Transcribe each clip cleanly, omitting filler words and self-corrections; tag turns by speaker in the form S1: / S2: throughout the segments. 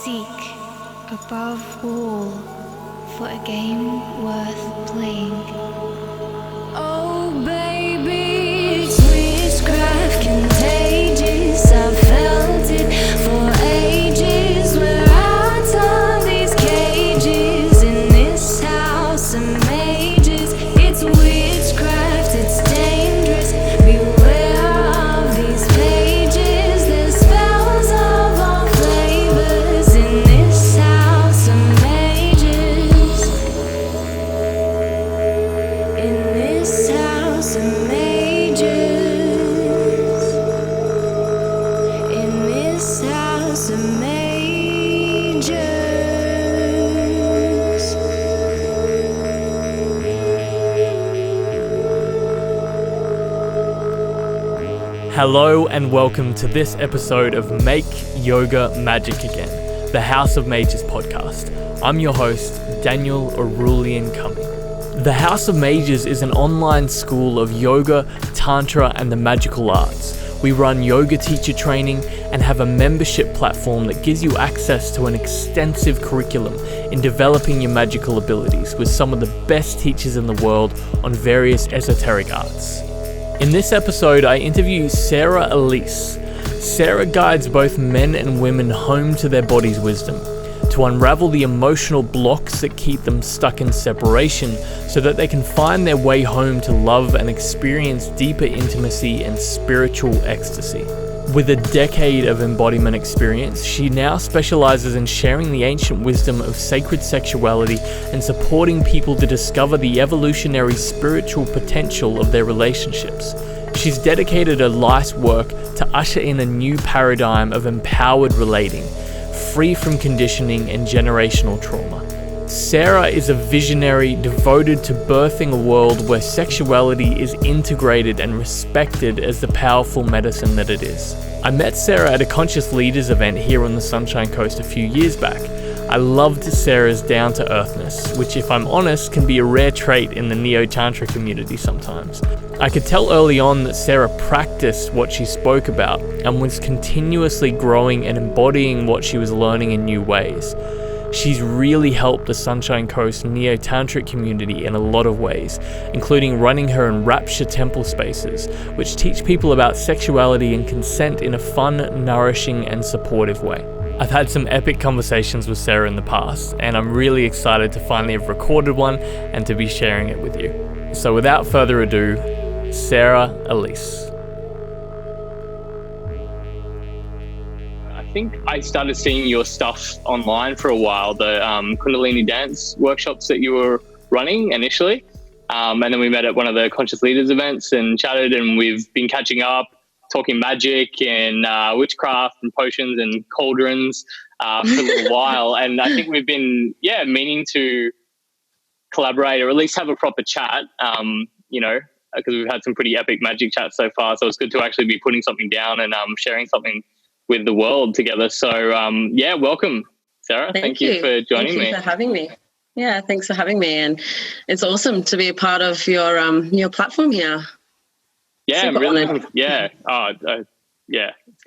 S1: Seek, above all, for a game worth playing. Oh baby, it's witchcraft contagious. I felt it for ages. We're out of these cages in this house of mages. It's witchcraft, it's dangerous. Beware of these pages. There's spells of all flavors in this house of mages. In this house of mages. In this house of mages.
S2: Hello and welcome to this episode of Make Yoga Magic Again, the House of Mages podcast. I'm your host, Daniel Aurelian Cumming. The House of Mages is an online school of yoga, tantra, and the magical arts. We run yoga teacher training and have a membership platform that gives you access to an extensive curriculum in developing your magical abilities with some of the best teachers in the world on various esoteric arts. In this episode, I interview Sara Elice. Sara guides both men and women home to their body's wisdom, to unravel the emotional blocks that keep them stuck in separation so that they can find their way home to love and experience deeper intimacy and spiritual ecstasy. With a decade of embodiment experience, she now specializes in sharing the ancient wisdom of sacred sexuality and supporting people to discover the evolutionary spiritual potential of their relationships. She's dedicated her life's work to usher in a new paradigm of empowered relating, free from conditioning and generational trauma. Sara is a visionary devoted to birthing a world where sexuality is integrated and respected as the powerful medicine that it is. I met Sara at a Conscious Leaders event here on the Sunshine Coast a few years back. I loved Sara's down-to-earthness, which if I'm honest can be a rare trait in the Neo-Tantra community sometimes. I could tell early on that Sara practiced what she spoke about and was continuously growing and embodying what she was learning in new ways. She's really helped the Sunshine Coast Neo-Tantric community in a lot of ways, including running her Enrapture temple spaces, which teach people about sexuality and consent in a fun, nourishing, and supportive way. I've had some epic conversations with Sara in the past, and I'm really excited to finally have recorded one and to be sharing it with you. So without further ado, Sara Elice. I think I started seeing your stuff online for a while, the Kundalini dance workshops that you were running initially. And then we met at one of the Conscious Leaders events and chatted, and we've been catching up, talking magic and witchcraft and potions and cauldrons for a little while. And I think we've been, meaning to collaborate or at least have a proper chat, because we've had some pretty epic magic chats so far. So it's good to actually be putting something down and sharing something with the world together. So, welcome, Sara. Thank you for joining me.
S3: Thank you for having me. Yeah, thanks for having me. And it's awesome to be a part of your platform here.
S2: Yeah, I'm really. It's going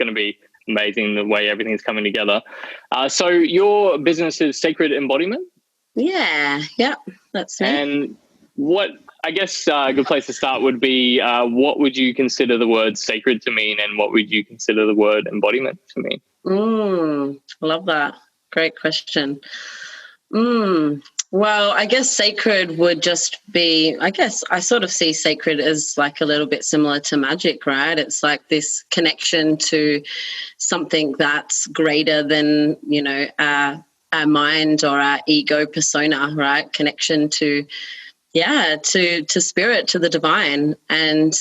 S2: to be amazing the way everything's coming together. So your business is Sacred Embodiment?
S3: Yeah, that's me.
S2: And what, I guess a good place to start would be, what would you consider the word sacred to mean, and what would you consider the word embodiment to mean?
S3: Love that. Great question. Well, I guess sacred would just be, I sort of see sacred as like a little bit similar to magic, right? It's like this connection to something that's greater than, our mind or our ego persona, right? Connection to spirit, to the divine. And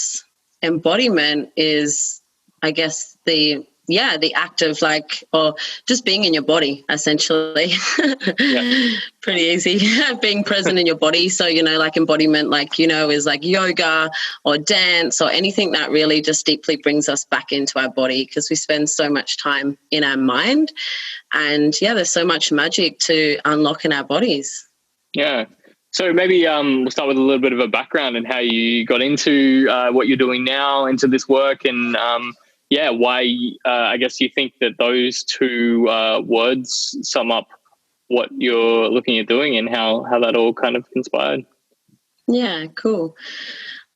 S3: embodiment is, I guess, the act of or just being in your body, essentially. Pretty easy. Being present in your body. So, embodiment, is like yoga or dance or anything that really just deeply brings us back into our body, because we spend so much time in our mind. And there's so much magic to unlock in our bodies.
S2: Yeah. So maybe we'll start with a little bit of a background and how you got into what you're doing now, into this work, and why I guess you think that those two words sum up what you're looking at doing and how that all kind of conspired.
S3: Yeah, cool.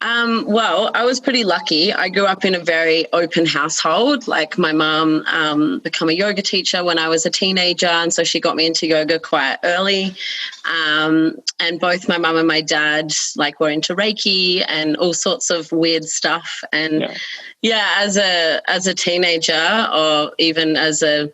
S3: Well, I was pretty lucky. I grew up in a very open household. Like my mum became a yoga teacher when I was a teenager, and so she got me into yoga quite early. And both my mum and my dad were into Reiki and all sorts of weird stuff. And as a teenager, or even as a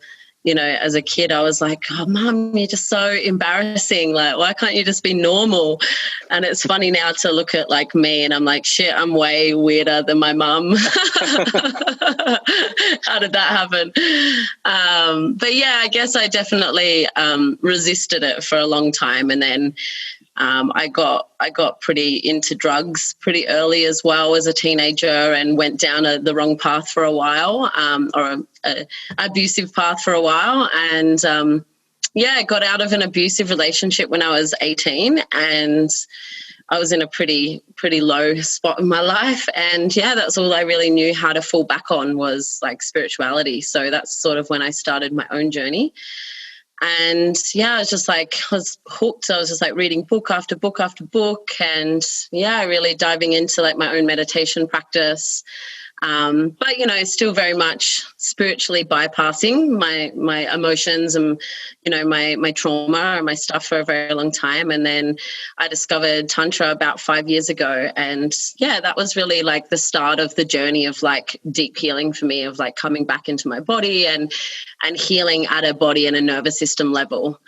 S3: kid, I was like, oh, Mum, you're just so embarrassing. Like, why can't you just be normal? And it's funny now to look at me and I'm like, shit, I'm way weirder than my mum. How did that happen? But yeah, I guess I definitely resisted it for a long time. And then I got pretty into drugs pretty early as well as a teenager, and went down the wrong path for a while, or a abusive path for a while. And got out of an abusive relationship when I was 18, and I was in a pretty low spot in my life. And that's all I really knew how to fall back on was spirituality. So that's sort of when I started my own journey. And I was just I was hooked. I was just reading book after book after book, and really diving into my own meditation practice. But still very much spiritually bypassing my emotions and my trauma and my stuff for a very long time. And then I discovered Tantra about 5 years ago, and that was really the start of the journey of deep healing for me, of coming back into my body and healing at a body and a nervous system level.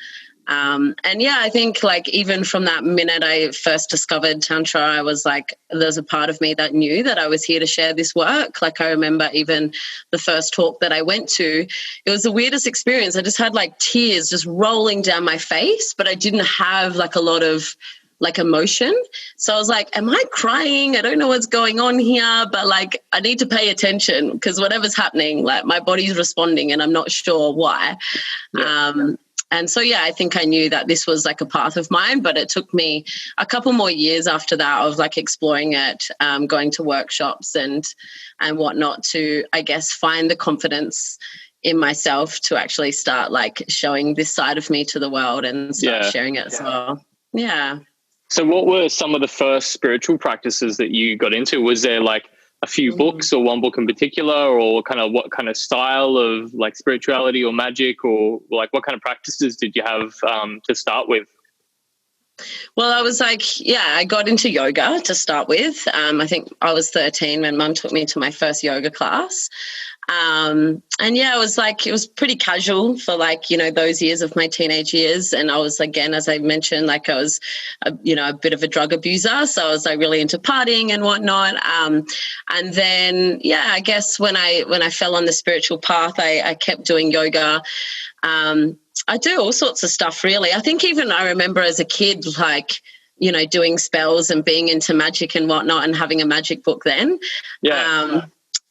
S3: I think even from that minute I first discovered Tantra, I was there's a part of me that knew that I was here to share this work. I remember even the first talk that I went to, it was the weirdest experience. I just had tears just rolling down my face, but I didn't have a lot of emotion. So I was am I crying? I don't know what's going on here, but I need to pay attention because whatever's happening, my body's responding and I'm not sure why. And so, I think I knew that this was a path of mine, but it took me a couple more years after that of exploring it, going to workshops and whatnot to, I guess, find the confidence in myself to actually start showing this side of me to the world and start sharing it as well. Yeah.
S2: So what were some of the first spiritual practices that you got into? Was there a few books or one book in particular, or what kind of style of spirituality or magic, or what kind of practices did you have to start with?
S3: Well, I was I got into yoga to start with. I think I was 13 when Mum took me to my first yoga class. It was pretty casual for those years of my teenage years. And I was, again, as I mentioned, I was, a bit of a drug abuser. So I was really into partying and whatnot. And then, I guess when I fell on the spiritual path, I kept doing yoga. I do all sorts of stuff, really. I think even I remember as a kid, doing spells and being into magic and whatnot and having a magic book then. But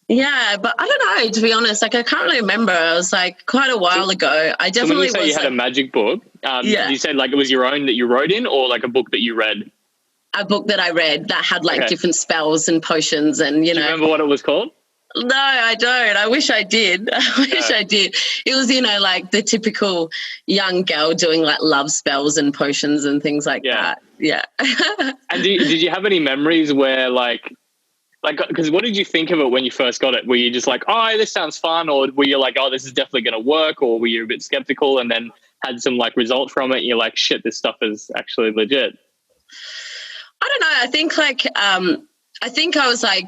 S3: I don't know, to be honest. I can't really remember. It was quite a while ago. I definitely
S2: so when you say you had a magic book, did you say it was your own that you wrote in, or a book that you read?
S3: A book that I read that had different spells and potions and,
S2: Do you remember what it was called?
S3: No, I don't. I wish I did. I did. It was, the typical young girl doing love spells and potions and things like that. Yeah.
S2: And did you have any memories where because what did you think of it when you first got it? Were you just oh, this sounds fun? Or were you oh, this is definitely going to work? Or were you a bit skeptical and then had some result from it? And you're shit, this stuff is actually legit.
S3: I don't know. I think I think I was I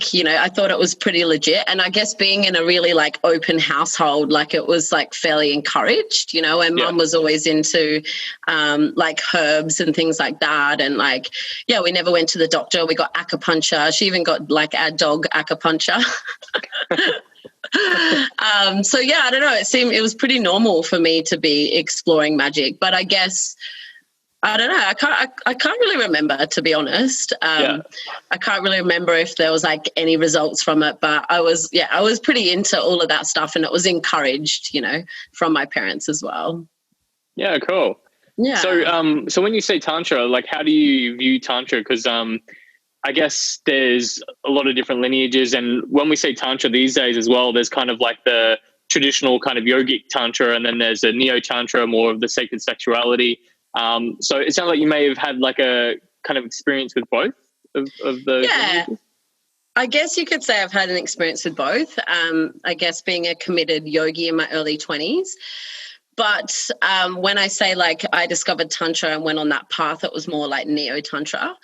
S3: thought it was pretty legit. And I guess being in a really open household, it was fairly encouraged, and Mum was always into herbs and things like that. And we never went to the doctor. We got acupuncture. She even got our dog acupuncture. I don't know. It was pretty normal for me to be exploring magic, but I guess I don't know. I can't really remember, to be honest. I can't really remember if there was any results from it, but I was pretty into all of that stuff, and it was encouraged, from my parents as well.
S2: Yeah, cool. Yeah. So when you say Tantra, how do you view Tantra? Because I guess there's a lot of different lineages, and when we say Tantra these days as well, there's kind of like the traditional kind of yogic Tantra, and then there's a Neo Tantra, more of the sacred sexuality. So it sounds like you may have had like a kind of experience with both of those lineages.
S3: I guess you could say I've had an experience with both. I guess being a committed yogi in my early 20s. But when I say like I discovered Tantra and went on that path, it was more like Neo Tantra.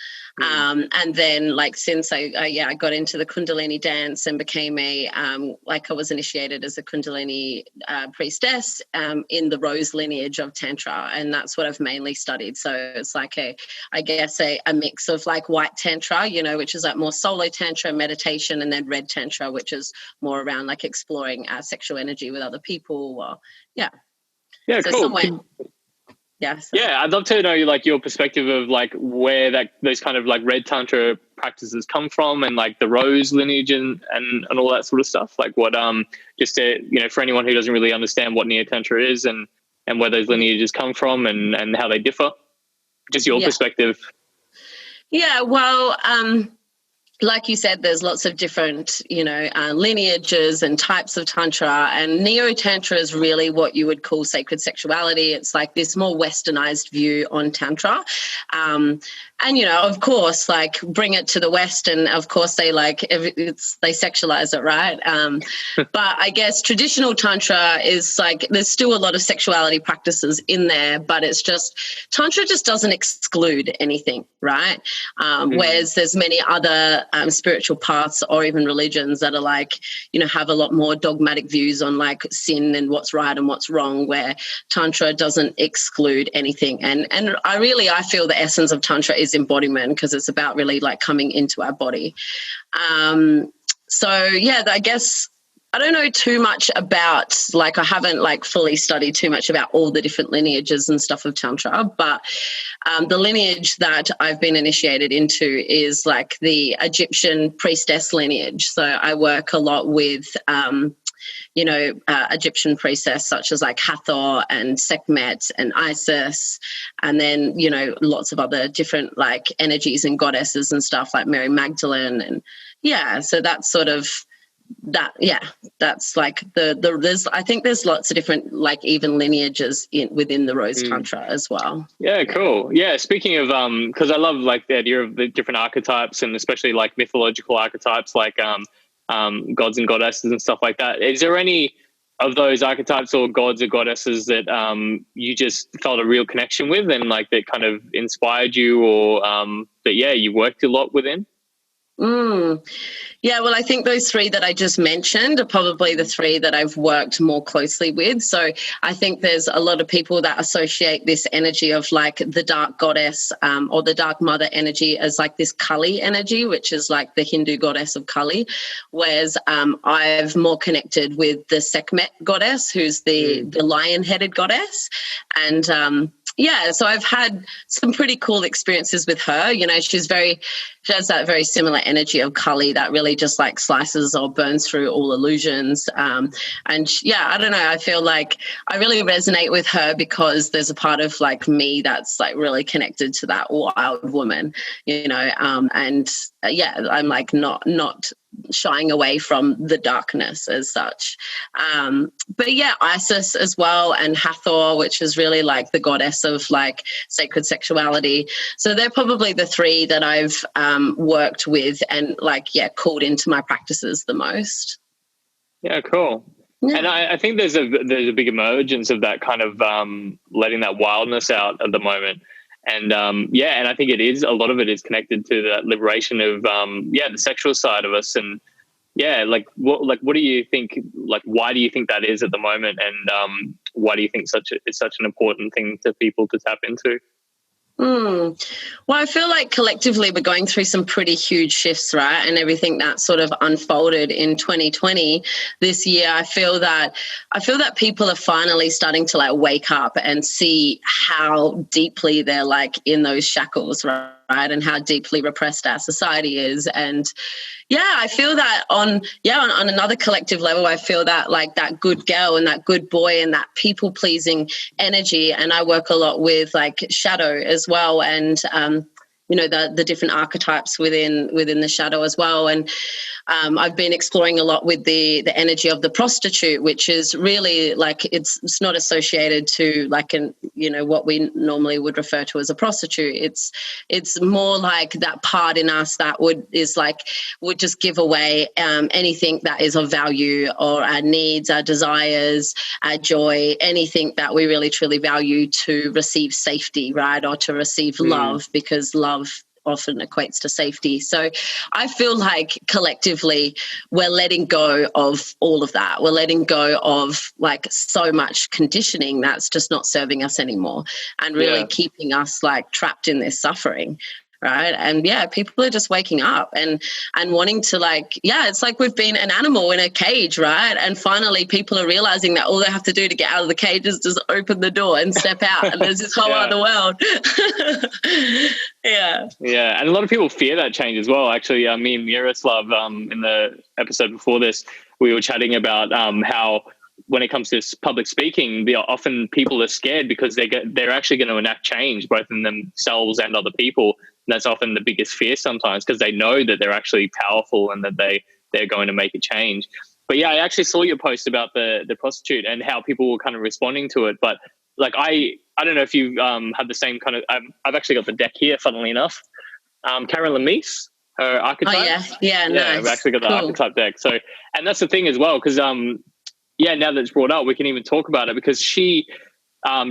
S3: And then like since I got into the Kundalini dance and became I was initiated as a Kundalini priestess in the Rose lineage of Tantra. And that's what I've mainly studied. So it's like a mix of like white Tantra, which is like more solo Tantra, meditation, and then red Tantra, which is more around like exploring sexual energy with other people.
S2: Yeah,
S3: so
S2: cool.
S3: Yeah,
S2: I'd love to know like your perspective of like where those kind of like red Tantra practices come from, and like the Rose lineage and all that sort of stuff. Like what just to, for anyone who doesn't really understand what Neo Tantra is and where those lineages come from and how they differ. Just your perspective.
S3: Yeah, well, like you said, there's lots of different, lineages and types of Tantra, and Neo Tantra is really what you would call sacred sexuality. It's like this more westernized view on Tantra. And, of course, like bring it to the West, and of course they they sexualize it, right? But I guess traditional Tantra is like, there's still a lot of sexuality practices in there, but it's just, Tantra just doesn't exclude anything, right? Whereas there's many other spiritual paths or even religions that are like, have a lot more dogmatic views on like sin and what's right and what's wrong, where Tantra doesn't exclude anything. And I feel the essence of Tantra is embodiment, because it's about really like coming into our body. I guess I don't know too much about, like, I haven't like fully studied too much about all the different lineages and stuff of Tantra, but the lineage that I've been initiated into is like the Egyptian priestess lineage. So I work a lot with Egyptian priestess such as like Hathor and Sekhmet and Isis, and then, lots of other different like energies and goddesses and stuff like Mary Magdalene. And so that's sort of that. That's like I think there's lots of different like even lineages within the Rose Tantra as well.
S2: Yeah, cool. Yeah, speaking of because I love like the idea of the different archetypes, and especially like mythological archetypes like gods and goddesses and stuff like that. Is there any of those archetypes or gods or goddesses that you just felt a real connection with, and like that kind of inspired you, or that you worked a lot within?
S3: Yeah, well, I think those three that I just mentioned are probably the three that I've worked more closely with. So I think there's a lot of people that associate this energy of like the dark goddess or the dark mother energy as like this Kali energy, which is like the Hindu goddess of Kali, whereas I've more connected with the Sekhmet goddess, who's the lion-headed goddess. And so I've had some pretty cool experiences with her. She has that very similar energy of Kali that really just like slices or burns through all illusions. I don't know. I feel like I really resonate with her because there's a part of like me that's like really connected to that wild woman, I'm like not shying away from the darkness as such. Isis as well, and Hathor, which is really like the goddess of like sacred sexuality. So they're probably the three that I've worked with and called into my practices the most.
S2: Yeah, cool. Yeah. And I think there's a big emergence of that kind of letting that wildness out at the moment. And and I think a lot of it is connected to that liberation of the sexual side of us. And what do you think, like why do you think that is at the moment, and why do you think it's such an important thing to people to tap into?
S3: Well, I feel like collectively we're going through some pretty huge shifts, right? And everything that sort of unfolded in 2020 this year, I feel that people are finally starting to like wake up and see how deeply they're like in those shackles, right? And how deeply repressed our society is. And I feel that on another collective level, I feel that like that good girl and that good boy and that people pleasing energy. And I work a lot with like shadow as well. And the different archetypes within the shadow as well. And I've been exploring a lot with the energy of the prostitute, which is really like it's not associated to like what we normally would refer to as a prostitute. It's more like that part in us that would just give away anything that is of value, or our needs, our desires, our joy, anything that we really truly value, to receive safety, right, or to receive love, because love often equates to safety. So I feel like collectively we're letting go of all of that. We're letting go of like so much conditioning that's just not serving us anymore, and really keeping us like trapped in this suffering. Right. And people are just waking up and wanting to it's like we've been an animal in a cage, right? And finally people are realizing that all they have to do to get out of the cage is just open the door and step out, and there's this whole other world. Yeah.
S2: And a lot of people fear that change as well. Actually, me and Miroslav, in the episode before this, we were chatting about how when it comes to public speaking, often people are scared because they're actually going to enact change, both in themselves and other people. And that's often the biggest fear sometimes, because they know that they're actually powerful and that they're going to make a change. But I actually saw your post about the prostitute and how people were kind of responding to it. But like, I don't know if you had the same kind of, I've actually got the deck here, funnily enough. Karen Lemice, her archetype.
S3: Oh, yeah, nice.
S2: I've actually got the archetype deck. So, and that's the thing as well, because now that it's brought up, we can even talk about it, because she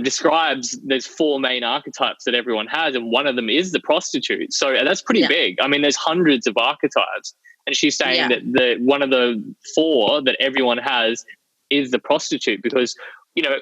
S2: describes there's 4 main archetypes that everyone has, and one of them is the prostitute. So that's pretty big. I mean, there's hundreds of archetypes, and she's saying that one of the 4 that everyone has is the prostitute, because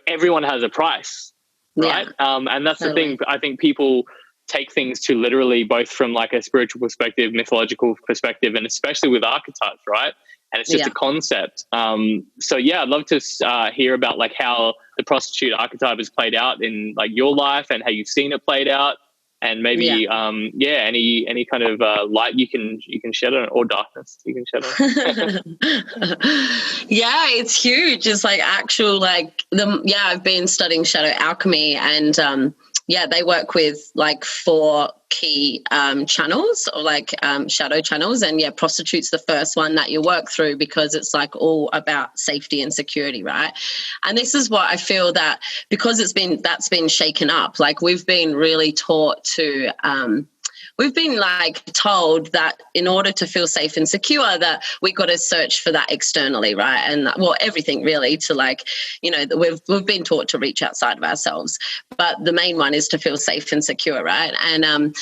S2: everyone has a price, right? And that's the thing. I think people take things too literally, both from like a spiritual perspective, mythological perspective, and especially with archetypes, right? And it's just a concept. I'd love to hear about like how the prostitute archetype has played out in like your life, and how you've seen it played out, and maybe any kind of light you can shed on it, or darkness you can shed on it.
S3: It's huge. It's like actual I've been studying shadow alchemy, and they work with like 4 key channels, or like shadow channels, and prostitute's the first one that you work through, because it's like all about safety and security, right? And this is what I feel, that because that's been shaken up, like we've been really taught to we've been like told that in order to feel safe and secure, that we got to search for that externally, right? And everything really, to we've been taught to reach outside of ourselves, but the main one is to feel safe and secure, right? And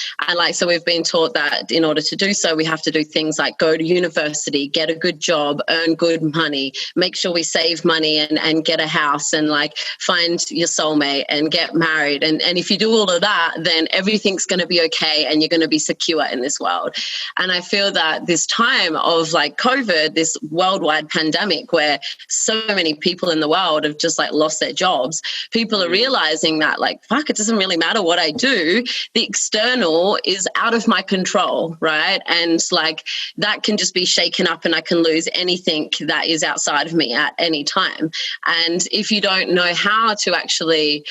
S3: so we've been taught that in order to do so, we have to do things like go to university, get a good job, earn good money, make sure we save money and get a house, and like find your soulmate and get married. And if you do all of that, then everything's going to be okay, and you're going to be secure in this world. And I feel that this time of like COVID, this worldwide pandemic where so many people in the world have just like lost their jobs, people are realizing that like, fuck, it doesn't really matter what I do. The external is out of my control, right? And like that can just be shaken up, and I can lose anything that is outside of me at any time. And if you don't know how to actually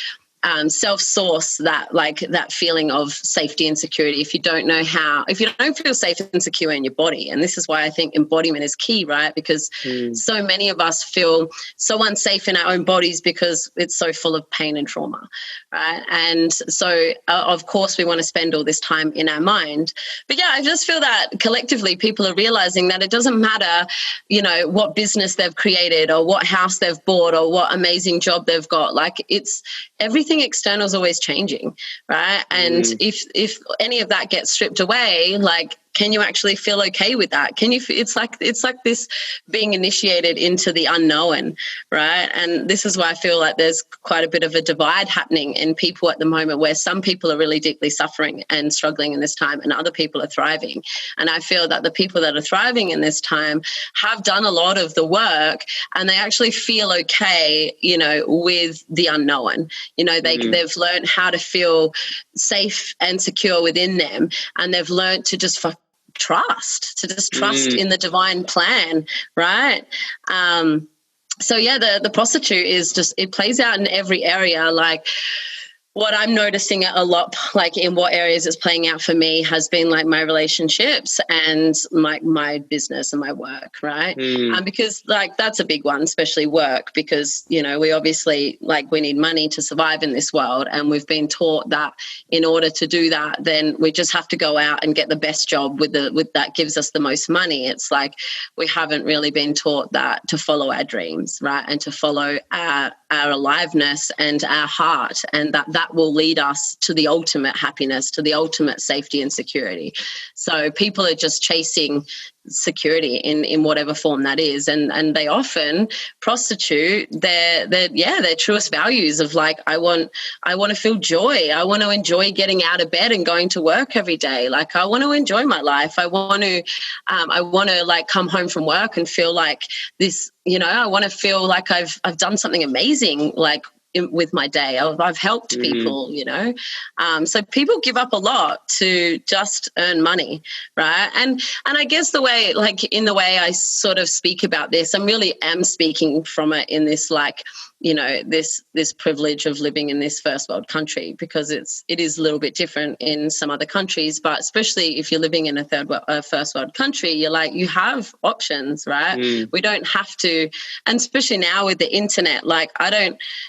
S3: self-source that feeling of safety and security, if you don't feel safe and secure in your body. And this is why I think embodiment is key, right? Because so many of us feel so unsafe in our own bodies because it's so full of pain and trauma, right? And so of course we want to spend all this time in our mind. But I just feel that collectively people are realizing that it doesn't matter, what business they've created, or what house they've bought, or what amazing job they've got. Like, it's everything external is always changing, right? And if any of that gets stripped away, like, can you actually feel okay with that? It's like this being initiated into the unknown, right? And this is why I feel like there's quite a bit of a divide happening in people at the moment, where some people are really deeply suffering and struggling in this time, and other people are thriving. And I feel that the people that are thriving in this time have done a lot of the work, and they actually feel okay, with the unknown. They've learned how to feel safe and secure within them, and they've learned to just trust in the divine plan, right? The prostitute is just, it plays out in every area. Like, what I'm noticing a lot, like in what areas it's playing out for me, has been like my relationships and my business and my work, right? Because like that's a big one, especially work, because, you know, we obviously like we need money to survive in this world, and we've been taught that in order to do that, then we just have to go out and get the best job with that gives us the most money. It's like we haven't really been taught that to follow our dreams, right, and to follow our aliveness and our heart, and that will lead us to the ultimate happiness, to the ultimate safety and security. So people are just chasing security in whatever form that is, and they often prostitute their truest values of like, I want to feel joy, I want to enjoy getting out of bed and going to work every day, like I want to enjoy my life, I want to like come home from work and feel like this, you know, I want to feel like I've done something amazing, like with my day. I've helped people, you know. So people give up a lot to just earn money, right? And I guess the way I sort of speak about this, I really am speaking from it in this, like, you know, this privilege of living in this first world country, because it is a little bit different in some other countries, but especially if you're living in a first world country, you're like, you have options, right? We don't have to, and especially now with the internet, like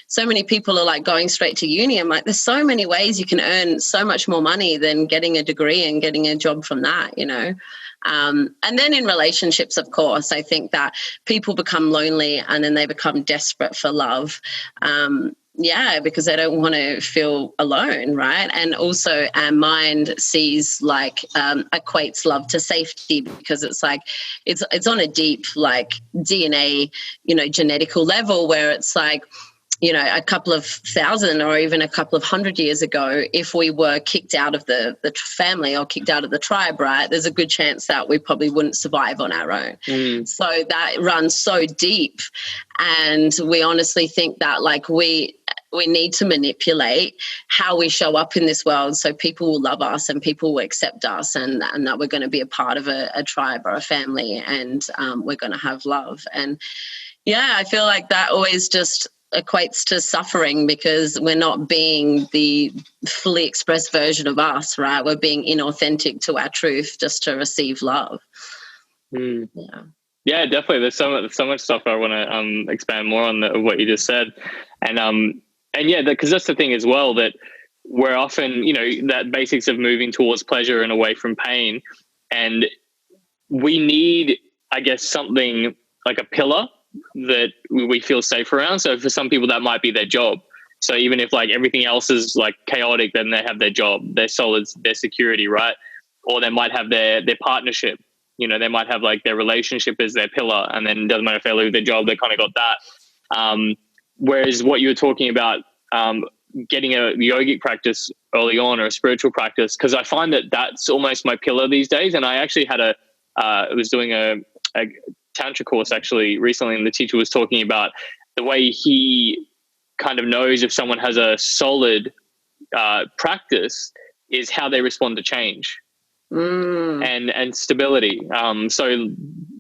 S3: so many people are like going straight to uni. I'm like, there's so many ways you can earn so much more money than getting a degree and getting a job from that, you know. And then in relationships, of course, I think that people become lonely and then they become desperate for love. Because they don't want to feel alone, right? And also our mind sees like equates love to safety, because it's like it's on a deep like DNA, you know, genetical level, where it's like, you know, a couple of thousand or even a couple of 100 years ago, if we were kicked out of the family or kicked out of the tribe, right, there's a good chance that we probably wouldn't survive on our own. So that runs so deep. And we honestly think that like we need to manipulate how we show up in this world so people will love us and people will accept us, and that we're going to be a part of a tribe or a family, and we're going to have love. And yeah, I feel like that always just equates to suffering, because we're not being the fully expressed version of us, right? We're being inauthentic to our truth just to receive love.
S2: Yeah, definitely. There's so much stuff I want to expand more on what you just said, and yeah, because that's the thing as well, that we're often, you know, that basics of moving towards pleasure and away from pain, and we need, I guess, something like a pillar that we feel safe around. So for some people that might be their job. So even if like everything else is like chaotic, then they have their job, their solid, their security, right? Or they might have their partnership, you know, they might have like their relationship as their pillar, and then it doesn't matter if they lose their job, they kind of got that. Whereas what you were talking about, getting a yogic practice early on, or a spiritual practice, because I find that that's almost my pillar these days. And I actually had was doing a Tantra course actually recently, and the teacher was talking about the way he kind of knows if someone has a solid practice is how they respond to change and stability. So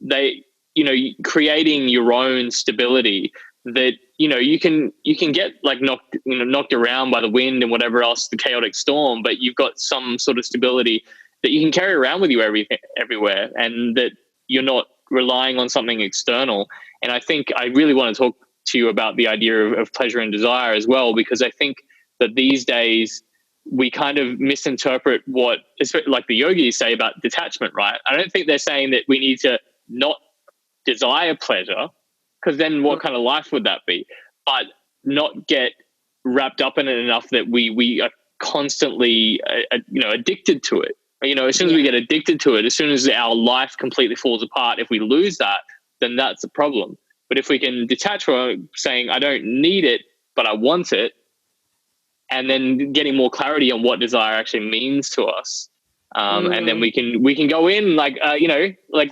S2: they, you know, creating your own stability that, you know, you can get like knocked around by the wind and whatever else, the chaotic storm, but you've got some sort of stability that you can carry around with you everywhere, and that you're not relying on something external. And I think I really want to talk to you about the idea of pleasure and desire as well, because I think that these days we kind of misinterpret what, like the yogis say about detachment, right? I don't think they're saying that we need to not desire pleasure, because then what kind of life would that be? But not get wrapped up in it enough that we are constantly, addicted to it. You know, as soon as we get addicted to it, as soon as our life completely falls apart, if we lose that, then that's a problem. But if we can detach from saying, I don't need it, but I want it, and then getting more clarity on what desire actually means to us, and then we can go in like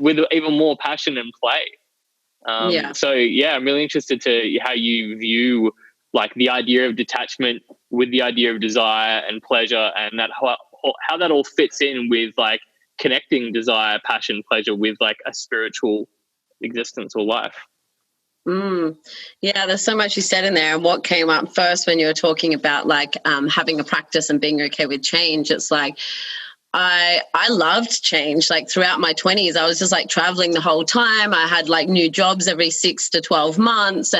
S2: with even more passion and play. So yeah, I'm really interested to how you view like the idea of detachment with the idea of desire and pleasure, and that how that all fits in with like connecting desire, passion, pleasure with like a spiritual existence or life.
S3: Yeah, there's so much you said in there. And what came up first when you were talking about like having a practice and being okay with change, it's like I loved change. Like throughout my 20s, I was just like traveling the whole time. I had like new jobs every 6 to 12 months.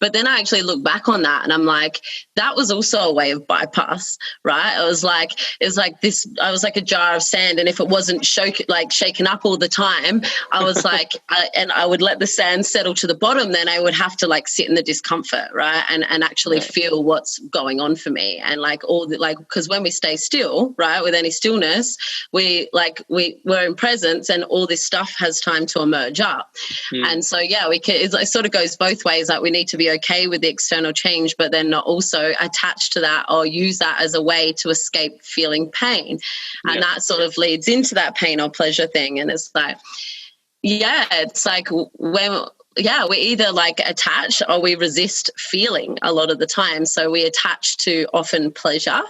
S3: But then I actually look back on that and I'm like, that was also a way of bypass, right? It was like this, I was like a jar of sand. And if it wasn't shaken up all the time, I was like, and I would let the sand settle to the bottom, then I would have to like sit in the discomfort, right? And actually feel what's going on for me. And like because when we stay still, right, with any stillness, we're in presence and all this stuff has time to emerge up. And so it sort of goes both ways. Like we need to be okay with the external change, but then not also attach to that or use that as a way to escape feeling pain. And that sort of leads into that pain or pleasure thing. And it's like, it's like we either like attach or we resist feeling a lot of the time. So we attach to often pleasure.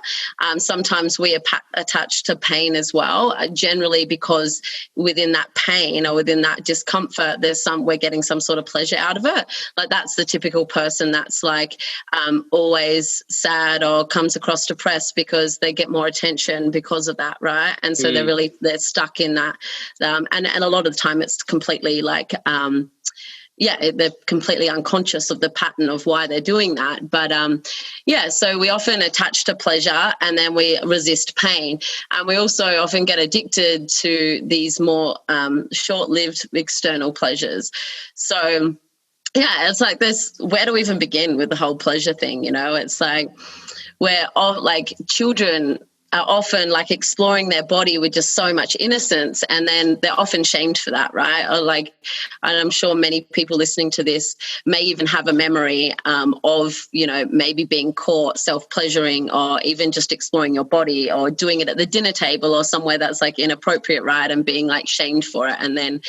S3: Sometimes we attach to pain as well, generally because within that pain or within that discomfort, we're getting some sort of pleasure out of it. Like that's the typical person that's like always sad or comes across depressed because they get more attention because of that, right? And so they're stuck in that. And a lot of the time it's completely like they're completely unconscious of the pattern of why they're doing that. But so we often attach to pleasure and then we resist pain. And we also often get addicted to these more short-lived external pleasures. So it's like this, where do we even begin with the whole pleasure thing? You know, it's like we're all like children are often like exploring their body with just so much innocence, and then they're often shamed for that, right? Or like, and I'm sure many people listening to this may even have a memory of, you know, maybe being caught self-pleasuring or even just exploring your body or doing it at the dinner table or somewhere that's like inappropriate, right? And being like shamed for it. And then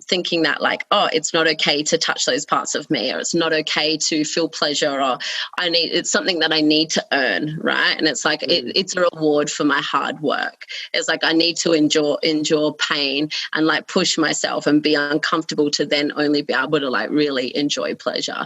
S3: thinking that like, oh, it's not okay to touch those parts of me, or it's not okay to feel pleasure, or it's something that I need to earn, right? And it's like it's a reward for my hard work. It's like I need to endure pain and like push myself and be uncomfortable to then only be able to like really enjoy pleasure.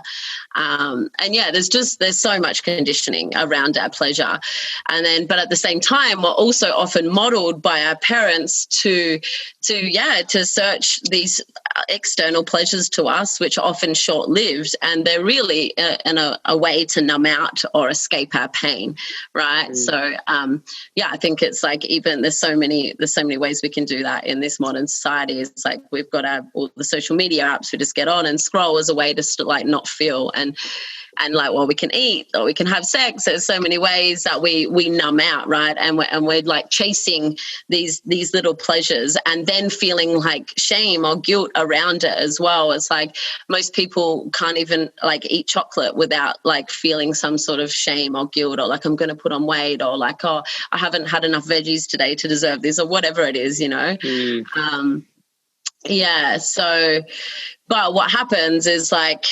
S3: There's so much conditioning around our pleasure, but at the same time, we're also often modeled by our parents to search these external pleasures to us, which are often short-lived, and they're really a way to numb out or escape our pain, right? So I think it's like, even there's so many ways we can do that in this modern society. It's like we've got all the social media apps, we just get on and scroll as a way to like not feel, and like, well, we can eat or we can have sex. There's so many ways that we numb out, right? And we're like chasing these little pleasures and then feeling like shame or guilt around it as well. It's like most people can't even like eat chocolate without like feeling some sort of shame or guilt, or like I'm going to put on weight, or like, oh, I haven't had enough veggies today to deserve this, or whatever it is, you know? But what happens is like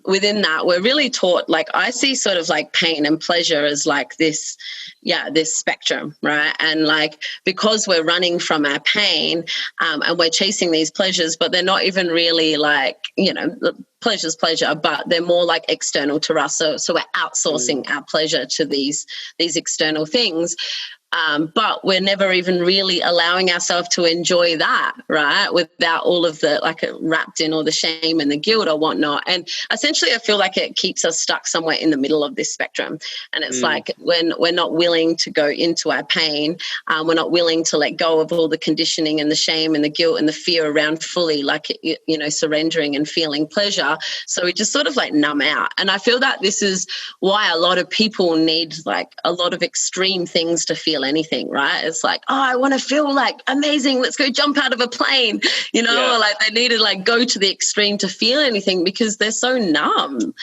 S3: within that, we're really taught, like I see sort of like pain and pleasure as like this spectrum, right? And like, because we're running from our pain and we're chasing these pleasures, but they're not even really like, you know, pleasure's pleasure, but they're more like external to us. So we're outsourcing our pleasure to these external things. But we're never even really allowing ourselves to enjoy that, right? Without all of the like wrapped in all the shame and the guilt or whatnot. And essentially, I feel like it keeps us stuck somewhere in the middle of this spectrum. And it's like when we're not willing to go into our pain, we're not willing to let go of all the conditioning and the shame and the guilt and the fear around fully, like, you know, surrendering and feeling pleasure. So we just sort of like numb out. And I feel that this is why a lot of people need like a lot of extreme things to feel anything, right? It's like, oh, I want to feel like amazing, let's go jump out of a plane, you know, or like they need to like go to the extreme to feel anything because they're so numb.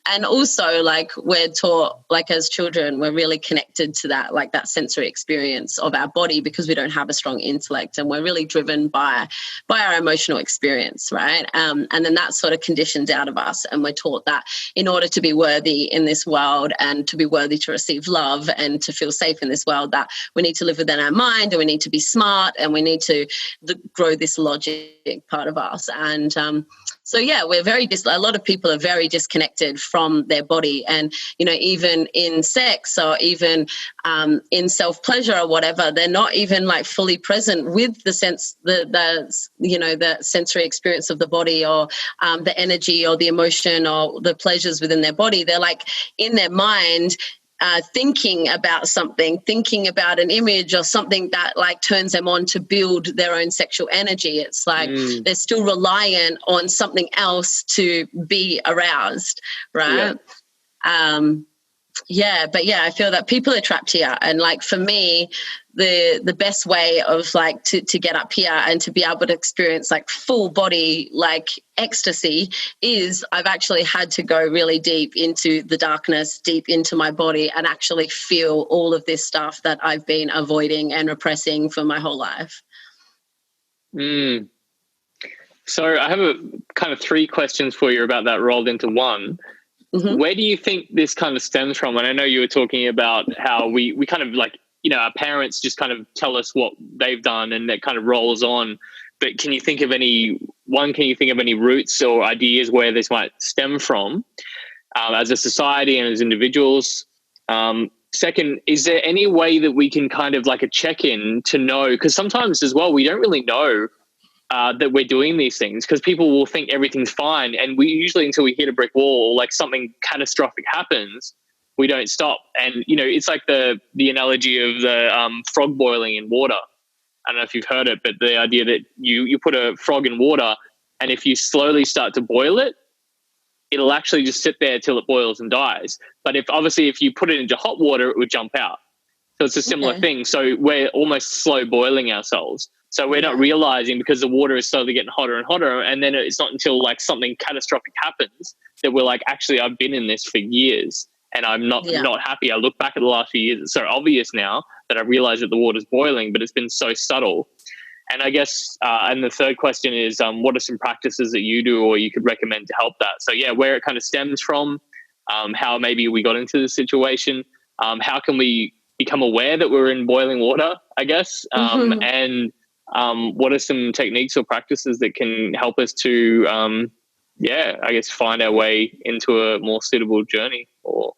S3: And also like we're taught, like as children, we're really connected to that, like that sensory experience of our body because we don't have a strong intellect, and we're really driven by our emotional experience, right? And then that's sort of conditioned out of us, and we're taught that in order to be worthy in this world and to be worthy to receive love and to feel safe in this world, that we need to live within our mind, and we need to be smart, and we need to grow this logic part of us. And so yeah, we're a lot of people are very disconnected from their body, and even in sex, or even in self-pleasure or whatever, they're not even like fully present with the sense, the sensory experience of the body, or the energy or the emotion or the pleasures within their body. They're like in their mind, thinking about something, thinking about an image or something that like turns them on to build their own sexual energy. It's like they're still reliant on something else to be aroused, right? I feel that people are trapped here. And like for me, the best way of like to get up here and to be able to experience like full body like ecstasy is I've actually had to go really deep into the darkness, deep into my body, and actually feel all of this stuff that I've been avoiding and repressing for my whole life.
S2: So I have a kind of 3 questions for you about that rolled into one. Where do you think this kind of stems from? And I know you were talking about how we kind of like, our parents just kind of tell us what they've done and that kind of rolls on. But can you think of any roots or ideas where this might stem from as a society and as individuals? Second, is there any way that we can kind of like a check-in to know? Because sometimes as well, we don't really know that we're doing these things, because people will think everything's fine, and we usually, until we hit a brick wall or like something catastrophic happens, we don't stop. And it's like the analogy of the frog boiling in water. I don't know if you've heard it, but the idea that you put a frog in water, and if you slowly start to boil it, it'll actually just sit there till it boils and dies. But if you put it into hot water, it would jump out. So it's a similar thing. So we're almost slow boiling ourselves. So we're not realizing, because the water is slowly getting hotter and hotter. And then it's not until like something catastrophic happens that we're like, actually, I've been in this for years and I'm not happy. I look back at the last few years. It's so obvious now that I realize that the water's boiling, but it's been so subtle. And I guess, and the third question is, what are some practices that you do or you could recommend to help that? So yeah, where it kind of stems from, how maybe we got into this situation, how can we become aware that we're in boiling water, I guess, and what are some techniques or practices that can help us to, I guess, find our way into a more suitable journey or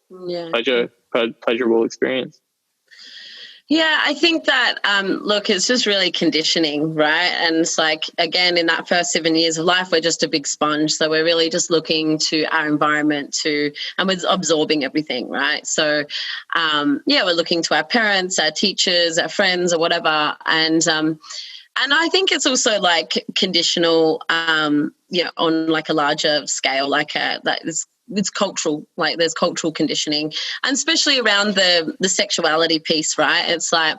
S2: pleasurable experience?
S3: Yeah, I think that, look, it's just really conditioning, right? And it's like, again, in that first 7 years of life, we're just a big sponge. So we're really just looking to our environment and we're absorbing everything, right? So, we're looking to our parents, our teachers, our friends or whatever. And I think it's also like conditional, on like a larger scale, like it's cultural, like there's cultural conditioning, and especially around the sexuality piece, right? It's like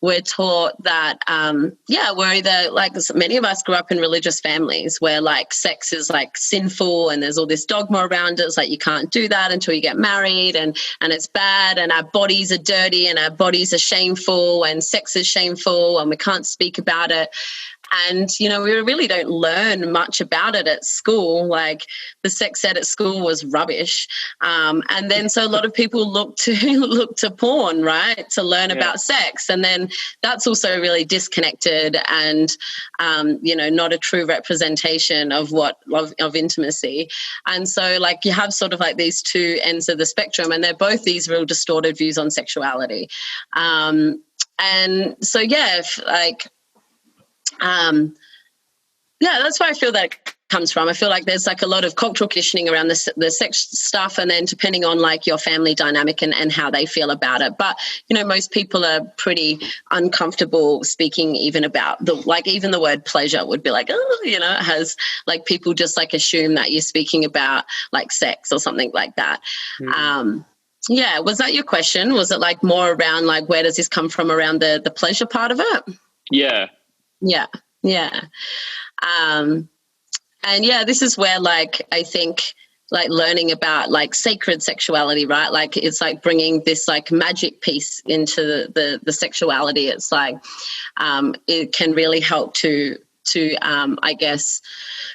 S3: we're taught that, we're either like, many of us grew up in religious families where like sex is like sinful and there's all this dogma around it. It's like you can't do that until you get married, and it's bad, and our bodies are dirty and our bodies are shameful, and sex is shameful and we can't speak about it. And, we really don't learn much about it at school. Like the sex ed at school was rubbish. And then so a lot of people look to porn, right, to learn about sex. And then that's also really disconnected and, not a true representation of of intimacy. And so like you have sort of like these two ends of the spectrum, and they're both these real distorted views on sexuality. And so, that's where I feel that it comes from. I feel like there's like a lot of cultural conditioning around the sex stuff, and then depending on like your family dynamic and how they feel about it. But, most people are pretty uncomfortable speaking even about even the word pleasure would be like, it has like people just like assume that you're speaking about like sex or something like that. Was that your question? Was it like more around like where does this come from around the pleasure part of it?
S2: Yeah.
S3: This is where like I think like learning about like sacred sexuality, right? Like it's like bringing this like magic piece into the sexuality. It's like it can really help to to I guess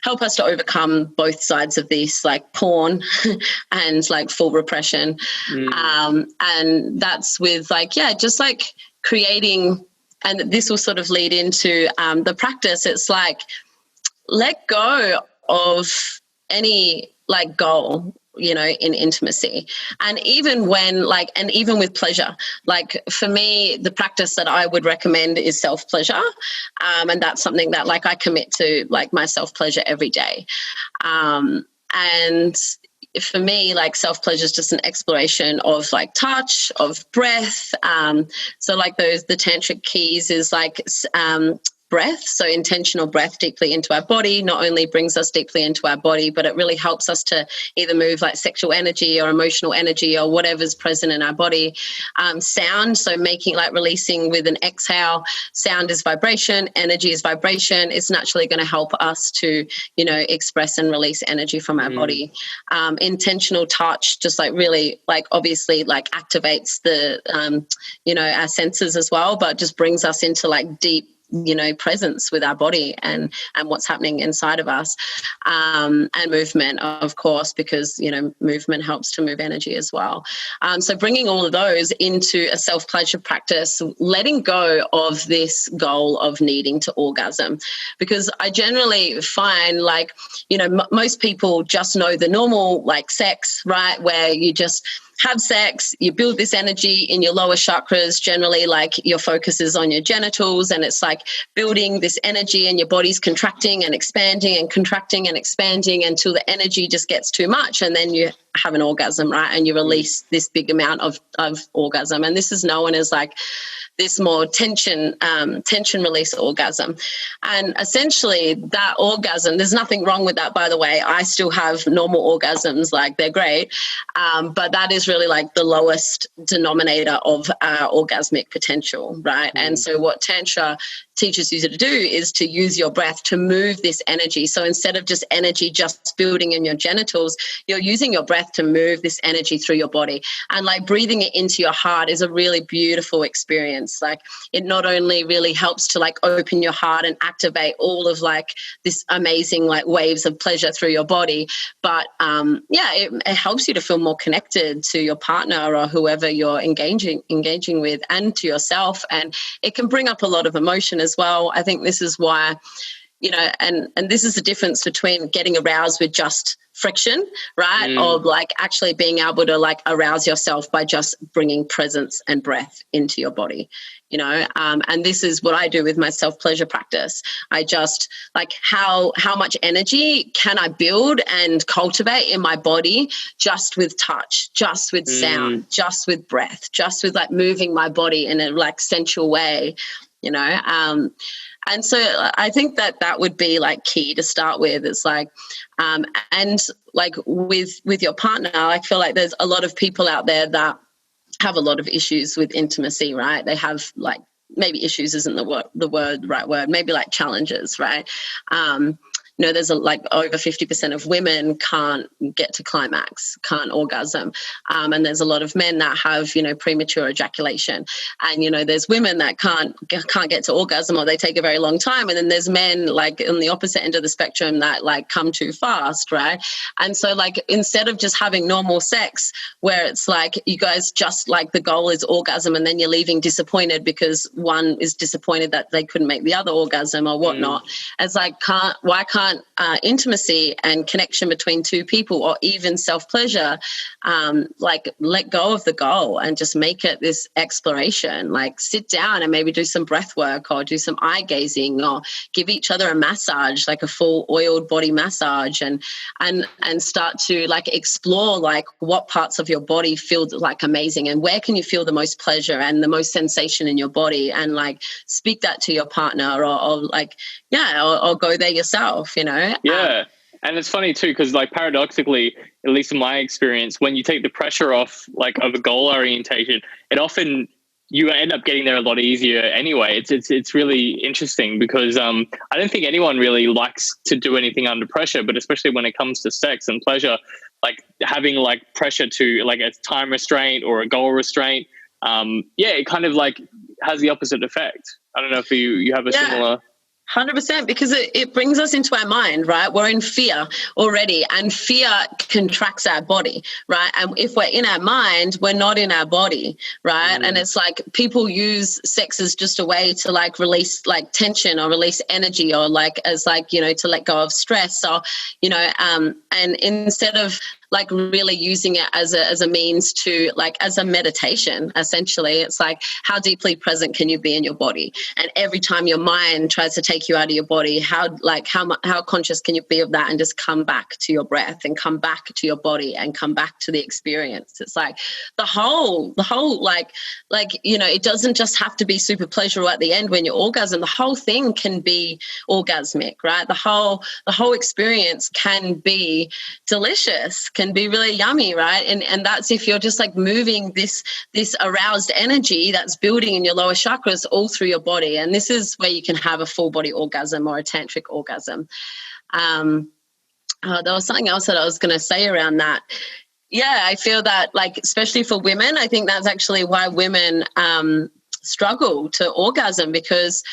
S3: help us to overcome both sides of this, like porn and like full repression. And that's with like, just like creating, and this will sort of lead into the practice. It's like, let go of any like goal, in intimacy. And even when and even with pleasure, like for me, the practice that I would recommend is self-pleasure. And that's something that like I commit to, like my self-pleasure every day. And for me, like self-pleasure is just an exploration of like touch, of breath. So like the tantric keys is like breath. So intentional breath deeply into our body not only brings us deeply into our body, but it really helps us to either move like sexual energy or emotional energy or whatever's present in our body. Sound, so making like releasing with an exhale. Sound is vibration, energy is vibration. It's naturally going to help us to, express and release energy from our body. Intentional touch, just like really like obviously like activates the, our senses as well, but just brings us into like deep, presence with our body and what's happening inside of us, and movement, of course, because, movement helps to move energy as well. So bringing all of those into a self-pleasure practice, letting go of this goal of needing to orgasm, because I generally find like, most people just know the normal like sex, right, where you just have sex, you build this energy in your lower chakras. Generally, like your focus is on your genitals, and it's like building this energy, and your body's contracting and expanding and contracting and expanding until the energy just gets too much, and then you have an orgasm, right? And you release this big amount of orgasm. And this is known as like this more tension release orgasm. And essentially that orgasm, there's nothing wrong with that, by the way. I still have normal orgasms, like they're great. But that is really like the lowest denominator of our orgasmic potential, right? And so what Tantra teaches you to do is to use your breath to move this energy. So instead of just energy just building in your genitals, you're using your breath to move this energy through your body. And like breathing it into your heart is a really beautiful experience. Like it not only really helps to like open your heart and activate all of like this amazing like waves of pleasure through your body, but it helps you to feel more connected to your partner or whoever you're engaging with, and to yourself. And it can bring up a lot of emotion as well. I think this is why, and this is the difference between getting aroused with just friction, right? Or like actually being able to like arouse yourself by just bringing presence and breath into your body, and this is what I do with my self-pleasure practice. I just like how much energy can I build and cultivate in my body just with touch, just with sound, just with breath, just with like moving my body in a like sensual way, and so I think that would be like key to start with. It's like, and like with your partner, I feel like there's a lot of people out there that have a lot of issues with intimacy, right? They have like, maybe issues isn't the right word, maybe like challenges, right? There's like over 50% of women can't get to climax, can't orgasm. And there's a lot of men that have, premature ejaculation. And, there's women that can't get to orgasm, or they take a very long time. And then there's men like on the opposite end of the spectrum that like come too fast, right? And so like instead of just having normal sex where it's like you guys just like the goal is orgasm, and then you're leaving disappointed because one is disappointed that they couldn't make the other orgasm or whatnot. It's like, why can't intimacy and connection between two people, or even self-pleasure, like let go of the goal and just make it this exploration? Like sit down and maybe do some breath work, or do some eye gazing, or give each other a massage, like a full oiled body massage, and start to like explore like what parts of your body feel like amazing, and where can you feel the most pleasure and the most sensation in your body, and like speak that to your partner, or like or go there yourself,
S2: Yeah. And it's funny too, because like paradoxically, at least in my experience, when you take the pressure off like of a goal orientation, it often you end up getting there a lot easier anyway. It's really interesting because I don't think anyone really likes to do anything under pressure, but especially when it comes to sex and pleasure, like having like pressure to like a time restraint or a goal restraint, it kind of like has the opposite effect. I don't know if you have a similar.
S3: 100%, because it brings us into our mind, right? We're in fear already, and fear contracts our body, right? And if we're in our mind, we're not in our body, right? And it's like people use sex as just a way to like release like tension or release energy, or like as like, you know, to let go of stress, or, you know, and instead of like really using it as a means to like as a meditation, essentially, it's like how deeply present can you be in your body? And every time your mind tries to take you out of your body, how conscious can you be of that, and just come back to your breath and come back to your body and come back to the experience. It's like the whole like, you know, it doesn't just have to be super pleasurable at the end when you orgasm. The whole thing can be orgasmic, right? The whole experience can be delicious, can be really yummy, right? And that's if you're just like moving this aroused energy that's building in your lower chakras all through your body. And this is where you can have a full body orgasm or a tantric orgasm. There was something else that I was going to say around that. Yeah, I feel that, like, especially for women, I think that's actually why women struggle to orgasm, because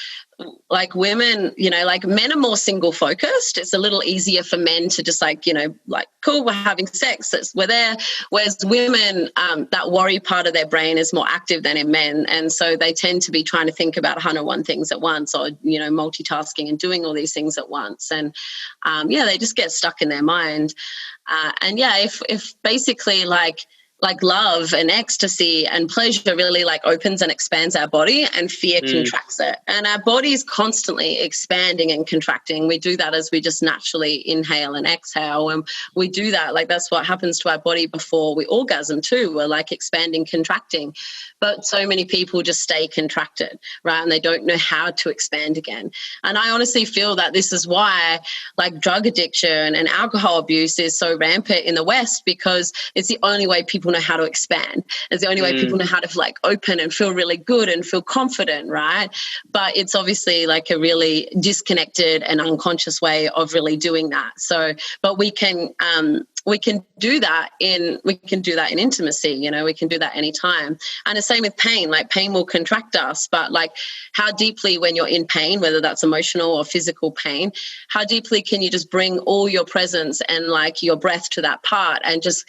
S3: like women, you know, like men are more single focused. It's a little easier for men to just like, you know, like, cool, we're having sex, we're there. Whereas women, that worry part of their brain is more active than in men. And so they tend to be trying to think about 101 things at once, or, you know, multitasking and doing all these things at once. And they just get stuck in their mind. And yeah, if basically like love and ecstasy and pleasure really like opens and expands our body, and fear contracts it. And our body is constantly expanding and contracting. We do that as we just naturally inhale and exhale. And we do that, like that's what happens to our body before we orgasm too. We're like expanding, contracting. But so many people just stay contracted, right? And they don't know how to expand again. And I honestly feel that this is why like drug addiction and alcohol abuse is so rampant in the West, because it's the only way people know how to expand. It's the only way people know how to like open and feel really good and feel confident, right? But it's obviously like a really disconnected and unconscious way of really doing that. So, but we can do that in intimacy, you know, we can do that anytime. And the same with pain, like pain will contract us, but like how deeply when you're in pain, whether that's emotional or physical pain, how deeply can you just bring all your presence and like your breath to that part, and just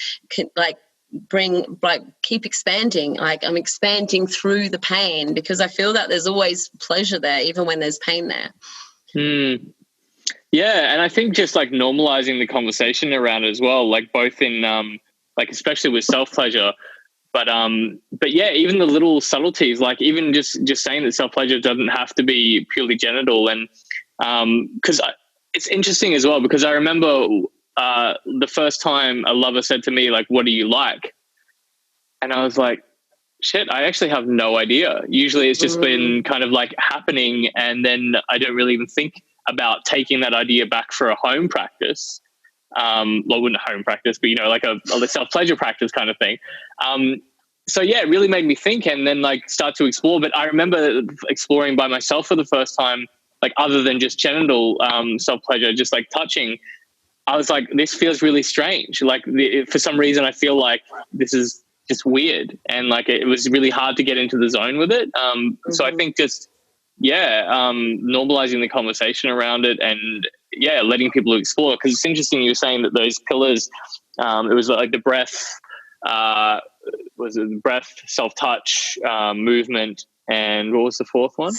S3: keep expanding. Like I'm expanding through the pain, because I feel that there's always pleasure there, even when there's pain there.
S2: Yeah, and I think just like normalizing the conversation around it as well, like both in like especially with self-pleasure, but yeah, even the little subtleties, like even just saying that self-pleasure doesn't have to be purely genital. And because it's interesting as well, because I remember the first time a lover said to me, like, what do you like? And I was like, shit, I actually have no idea. Usually it's just been kind of like happening, and then I don't really even think about taking that idea back for a home practice. Well, wouldn't a home practice, but, you know, like a self-pleasure practice kind of thing. So yeah, it really made me think, and then like start to explore. But I remember exploring by myself for the first time, like other than just genital self-pleasure, just like touching. I was like, this feels really strange. Like for some reason, I feel like this is just weird. And like, it was really hard to get into the zone with it. So I think just, normalizing the conversation around it, and letting people explore. Because it's interesting you were saying that those pillars, it was like the breath, was it the breath, self-touch, movement, and what was the fourth one?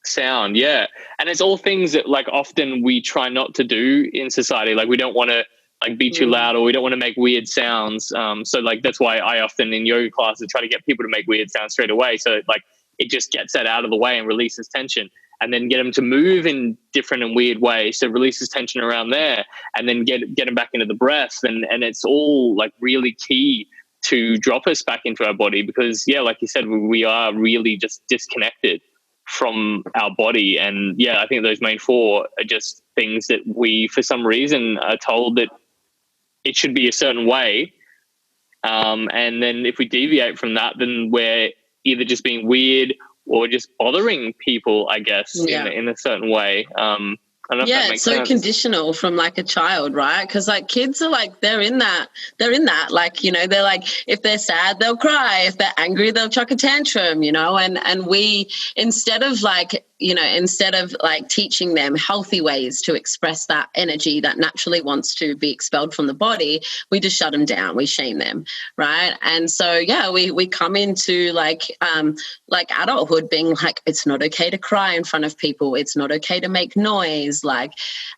S2: Sound, yeah. And it's all things that like often we try not to do in society. Like we don't want to like be too loud, or we don't want to make weird sounds. So like that's why I often in yoga classes try to get people to make weird sounds straight away. So like it just gets that out of the way and releases tension, and then get them to move in different and weird ways. So releases tension around there, and then get them back into the breath. And it's all like really key to drop us back into our body, because like you said, we are really just disconnected from our body. And I think those main four are just things that we, for some reason, are told that it should be a certain way. And then if we deviate from that, then we're either just being weird or just bothering people, I guess, in a certain way. I don't know if that makes sense.
S3: So conditional from like a child, right? Because like kids are like, they're in that, like, you know, they're like, if they're sad, they'll cry. If they're angry, they'll chuck a tantrum, you know, and we, instead of like instead of like teaching them healthy ways to express that energy that naturally wants to be expelled from the body, we just shut them down, we shame them, right? And so we come into like adulthood being like, it's not okay to cry in front of people, it's not okay to make noise, like,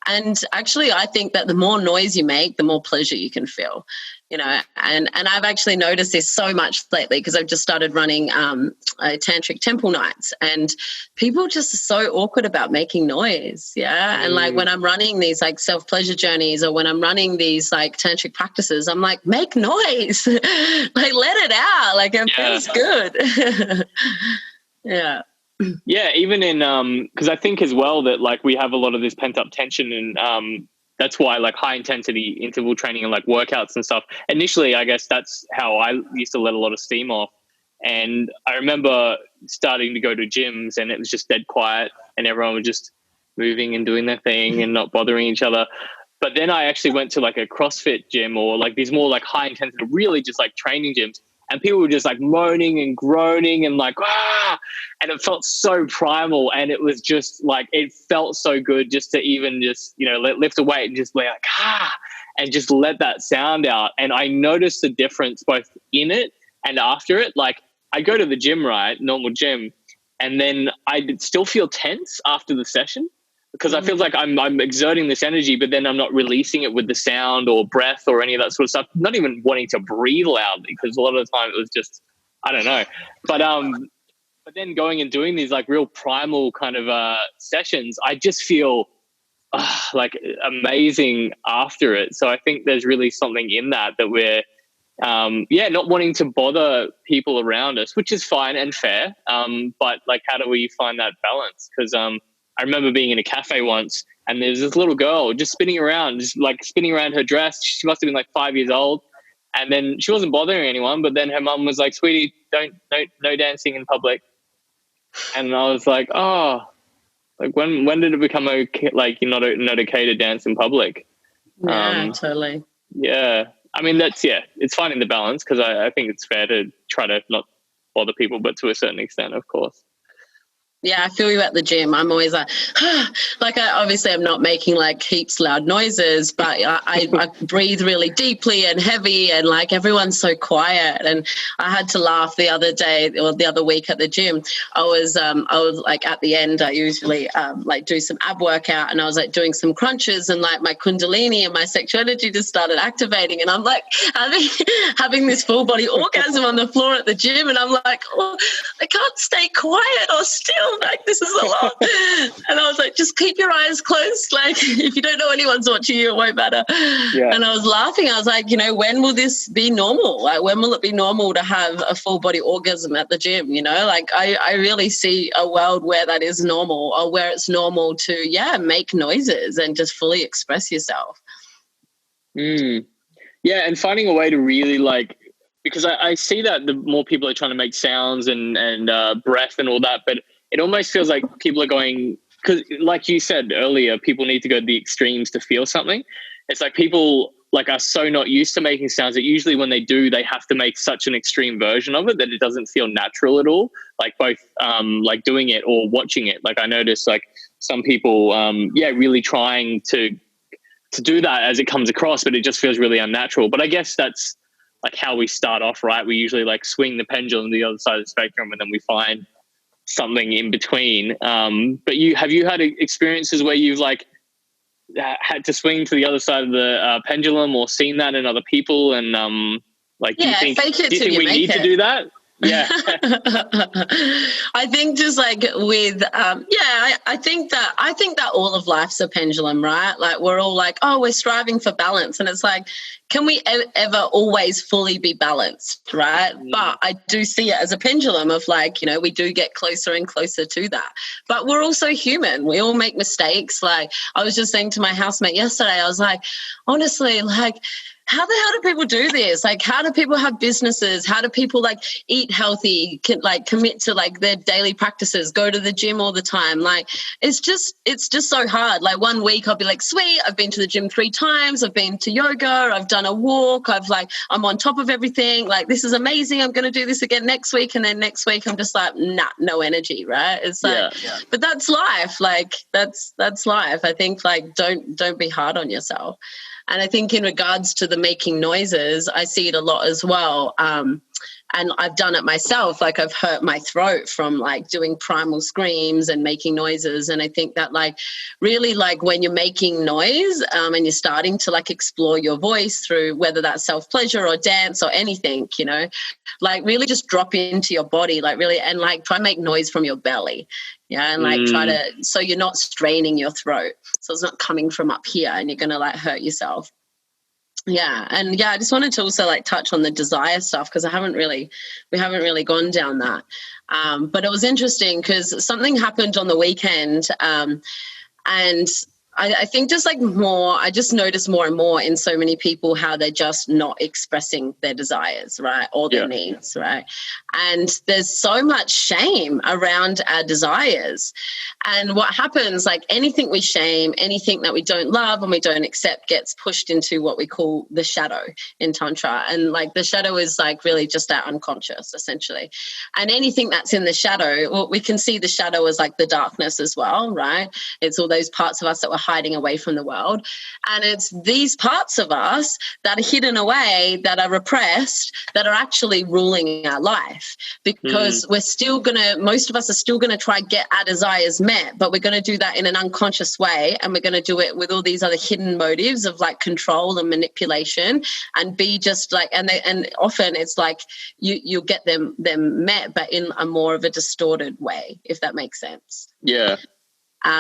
S3: and actually I think that the more noise you make, the more pleasure you can feel. And I've actually noticed this so much lately because I've just started running tantric temple nights, and people just are so awkward about making noise. And like when I'm running these like self-pleasure journeys, or when I'm running these like tantric practices, I'm like, make noise, like let it out, like it feels good.
S2: Even in because I think as well that like we have a lot of this pent up tension, and that's why like high intensity interval training and like workouts and stuff, initially I guess that's how I used to let a lot of steam off. And I remember starting to go to gyms and it was just dead quiet and everyone was just moving and doing their thing and not bothering each other. But then I actually went to like a CrossFit gym or like these more like high intensity, really just like training gyms. And people were just like moaning and groaning and like, and it felt so primal. And it was just like, it felt so good just to even just, lift a weight and just be like, and just let that sound out. And I noticed the difference both in it and after it. Like I go to the gym, right? Normal gym. And then I still feel tense after the session because I feel like I'm exerting this energy, but then I'm not releasing it with the sound or breath or any of that sort of stuff. Not even wanting to breathe loudly because a lot of the time it was just, I don't know. But then going and doing these like real primal kind of sessions, I just feel like amazing after it. So I think there's really something in that we're, not wanting to bother people around us, which is fine and fair. But like, how do we find that balance? Because I remember being in a cafe once and there's this little girl just spinning around her dress. She must have been like 5 years old. And then she wasn't bothering anyone, but then her mum was like, sweetie, no dancing in public. And I was like, oh, like when did it become okay? Like you're not okay to dance in public.
S3: Yeah, totally.
S2: Yeah. I mean, it's finding the balance because I think it's fair to try to not bother people, but to a certain extent, of course.
S3: Yeah, I feel you at the gym. I'm always like, like I'm not making like heaps loud noises, but I breathe really deeply and heavy, and like everyone's so quiet. And I had to laugh the other day or the other week at the gym. I was like at the end, I usually like do some ab workout, and I was like doing some crunches, and like my kundalini and my sexual energy just started activating, and I'm like having this full body orgasm on the floor at the gym, and I'm like, oh, I can't stay quiet or still. Like this is a lot. And I was like, just keep your eyes closed. Like if you don't know anyone's watching you, it won't matter. Yeah. And I was laughing. I was like, when will this be normal? Like when will it be normal to have a full body orgasm at the gym? Like I really see a world where that is normal, or where it's normal to, make noises and just fully express yourself.
S2: Yeah. And finding a way to really like, because I see that the more people are trying to make sounds and breath and all that, but it almost feels like people are going, because like you said earlier, people need to go to the extremes to feel something. It's like people like are so not used to making sounds that usually when they do, they have to make such an extreme version of it that it doesn't feel natural at all. Like both like doing it or watching it. Like I noticed like some people, really trying to do that as it comes across, but it just feels really unnatural. But I guess that's like how we start off, right? We usually like swing the pendulum to the other side of the spectrum and then we find something in between. But have you had experiences where you've like had to swing to the other side of the pendulum, or seen that in other people? And like, do you think we need to do that? Yeah.
S3: I think just like with, I think that all of life's a pendulum, right? Like we're all like, oh, we're striving for balance. And it's like, can we ever always fully be balanced, right? But I do see it as a pendulum of like, we do get closer and closer to that. But we're also human. We all make mistakes. Like I was just saying to my housemate yesterday, I was like, honestly, like, how the hell do people do this? Like, how do people have businesses? How do people like eat healthy, commit to like their daily practices, go to the gym all the time? Like, it's just so hard. Like, one week I'll be like, sweet, I've been to the gym 3 times. I've been to yoga. I've done a walk. I'm on top of everything. Like, this is amazing. I'm going to do this again next week. And then next week I'm just like, nah, no energy. Right. It's like, but that's life. Like, that's life. I think like, don't be hard on yourself. And I think in regards to the making noises, I see it a lot as well. And I've done it myself. Like, I've hurt my throat from like doing primal screams and making noises. And I think that like really like when you're making noise and you're starting to like explore your voice through whether that's self-pleasure or dance or anything, you know, like really just drop into your body, like really, and like try and make noise from your belly. Yeah. And like try to, so you're not straining your throat. So it's not coming from up here and you're going to like hurt yourself. Yeah. And yeah, I just wanted to also like touch on the desire stuff because we haven't really gone down that. But it was interesting because something happened on the weekend and I think just like more, I just noticed more and more in so many people how they're just not expressing their desires, right? Or their needs, right? And there's so much shame around our desires. And what happens, like anything we shame, anything that we don't love and we don't accept gets pushed into what we call the shadow in Tantra. And like the shadow is like really just our unconscious, essentially. And anything that's in the shadow, well, we can see the shadow as like the darkness as well, right? It's all those parts of us that were hiding away from the world. And it's these parts of us that are hidden away, that are repressed, that are actually ruling our life because we're still most of us are still going to try get our desires met, but we're going to do that in an unconscious way. And we're going to do it with all these other hidden motives of like control and manipulation and be just like, and often it's like you'll get them met, but in a more of a distorted way, if that makes sense.
S2: Yeah.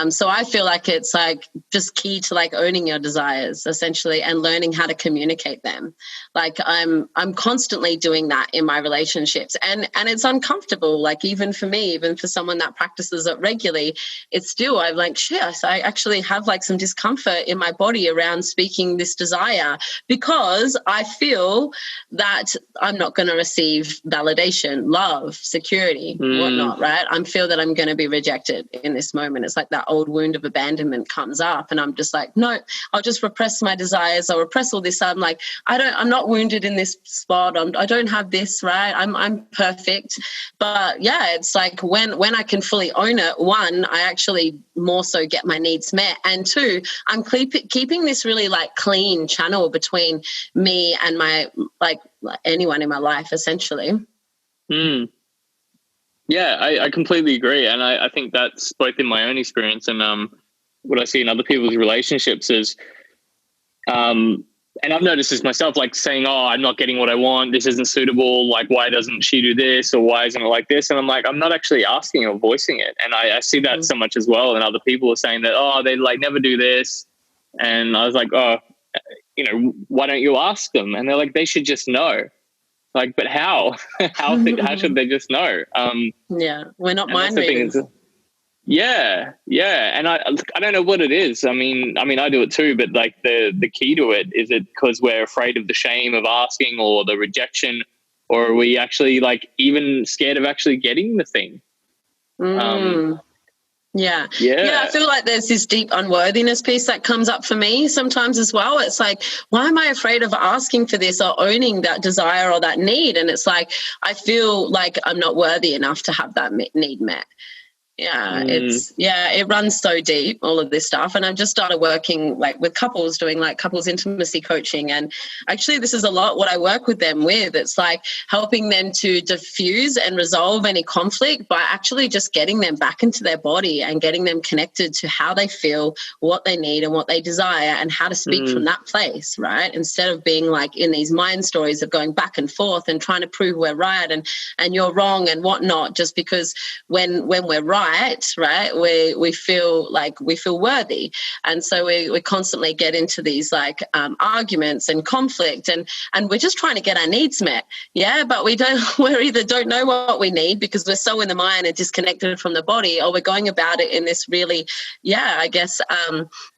S3: So I feel like it's like just key to like owning your desires essentially and learning how to communicate them. Like I'm constantly doing that in my relationships and it's uncomfortable. Like even for me, even for someone that practices it regularly, it's still, I'm like, shit, I actually have like some discomfort in my body around speaking this desire because I feel that I'm not going to receive validation, love, security, whatnot, right? I feel that I'm going to be rejected in this moment. It's like that old wound of abandonment comes up and I'm just like, no, I'll just repress my desires. I'll repress all this. I'm like, I'm not wounded in this spot. I don't have this, right? I'm perfect. But yeah, it's like when I can fully own it, one, I actually more so get my needs met. And two, I'm keeping this really like clean channel between me and my, like anyone in my life essentially.
S2: Yeah, I completely agree. And I think that's both in my own experience and what I see in other people's relationships is, and I've noticed this myself, like saying, oh, I'm not getting what I want. This isn't suitable. Like, why doesn't she do this? Or why isn't it like this? And I'm like, I'm not actually asking or voicing it. And I see that so much as well. And other people are saying that, oh, they like never do this. And I was like, oh, you know, why don't you ask them? And they're like, they should just know. Like, but how? how should they just know?
S3: Yeah, we're not mind readers.
S2: Yeah, and I don't know what it is. I mean, I do it too. But like the key to it is it because we're afraid of the shame of asking or the rejection, or are we actually like even scared of actually getting the thing?
S3: Yeah, I feel like there's this deep unworthiness piece that comes up for me sometimes as well. It's like, why am I afraid of asking for this or owning that desire or that need? And it's like, I feel like I'm not worthy enough to have that need met. Yeah, it runs so deep, all of this stuff. And I've just started working like with couples, doing like couples intimacy coaching. And actually this is a lot what I work with them with. It's like helping them to diffuse and resolve any conflict by actually just getting them back into their body and getting them connected to how they feel, what they need and what they desire and how to speak from that place, right? Instead of being like in these mind stories of going back and forth and trying to prove we're right and you're wrong and whatnot, just because when we're right, we feel worthy. And so we constantly get into these like arguments and conflict and we're just trying to get our needs met. Yeah, but we either don't know what we need because we're so in the mind and disconnected from the body, or we're going about it in this really,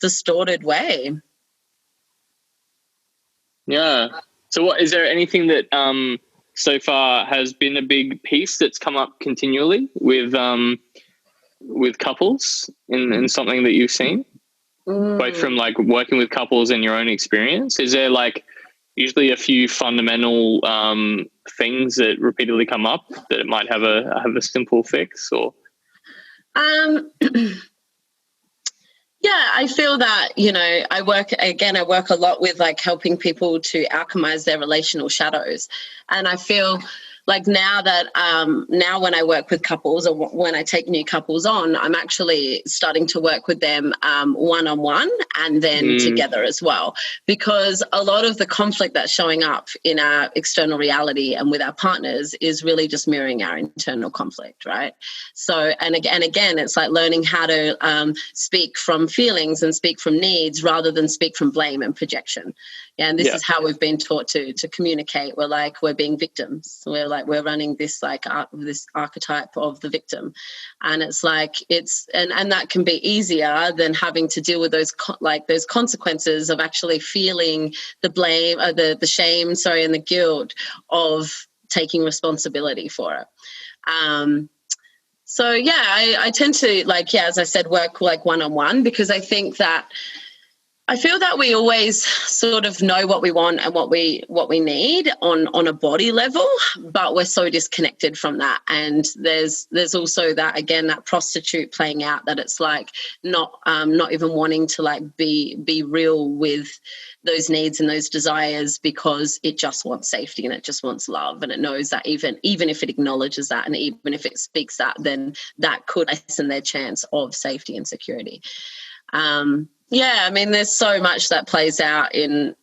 S3: distorted way.
S2: Yeah. So what, is there anything that so far has been a big piece that's come up continually with couples in something that you've seen? Both from like working with couples and your own experience? Is there like usually a few fundamental things that repeatedly come up that it might have a simple fix, or?
S3: Yeah, I feel that, I work a lot with like helping people to alchemize their relational shadows. And I feel like now when I work with couples, or when I take new couples on, I'm actually starting to work with them one-on-one and then together as well, because a lot of the conflict that's showing up in our external reality and with our partners is really just mirroring our internal conflict, right? So, and again, it's like learning how to speak from feelings and speak from needs rather than speak from blame and projection. Yeah, and this is how we've been taught to communicate. We're being victims. We're running this this archetype of the victim, and it's like and that can be easier than having to deal with those consequences of actually feeling the blame, the shame, and the guilt of taking responsibility for it. So yeah, I tend to as I said, work one-on-one, because I feel that we always sort of know what we want and what we need on a body level, but we're so disconnected from that. And there's also that, again, that prostitute playing out, that it's like not even wanting to be real with those needs and those desires, because it just wants safety and it just wants love, and it knows that even if it acknowledges that and even if it speaks that, then that could lessen their chance of safety and security. Yeah, I mean, there's so much that plays out in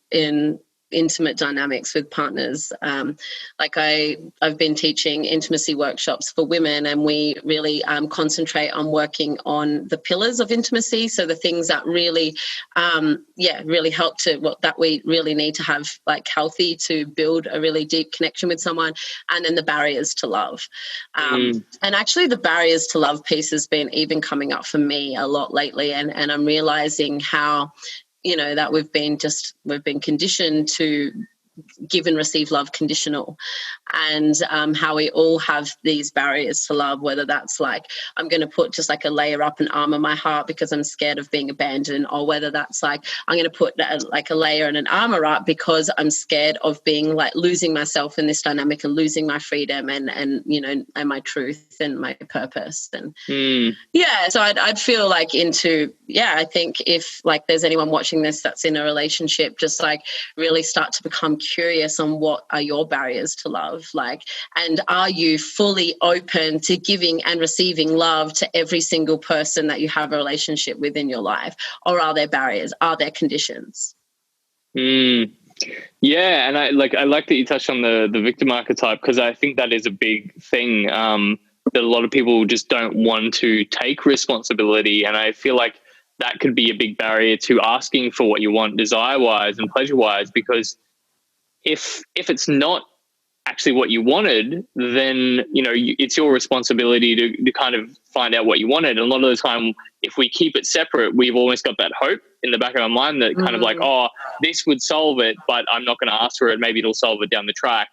S3: intimate dynamics with partners. I've been teaching intimacy workshops for women, and we really concentrate on working on the pillars of intimacy. So the things that really, really help that we really need to have healthy to build a really deep connection with someone, and then the barriers to love. And actually the barriers to love piece has been even coming up for me a lot lately, and I'm realizing how that we've been conditioned to give and receive love conditional, and how we all have these barriers to love, whether that's I'm going to put just a layer up and armor my heart because I'm scared of being abandoned, or whether that's I'm going to put a layer and an armor up because I'm scared of being losing myself in this dynamic and losing my freedom and my truth and my purpose. And so I'd feel I think if there's anyone watching this that's in a relationship, just really start to become curious on what are your barriers to love, and are you fully open to giving and receiving love to every single person that you have a relationship with in your life, or are there barriers, are there conditions?
S2: Yeah, and I like that you touched on the victim archetype, because I think that is a big thing that a lot of people just don't want to take responsibility, and I feel like that could be a big barrier to asking for what you want desire-wise and pleasure-wise, because if it's not actually what you wanted, then it's your responsibility to kind of find out what you wanted. And a lot of the time, if we keep it separate, we've almost got that hope in the back of our mind that kind of this would solve it, but I'm not going to ask for it. Maybe it'll solve it down the track.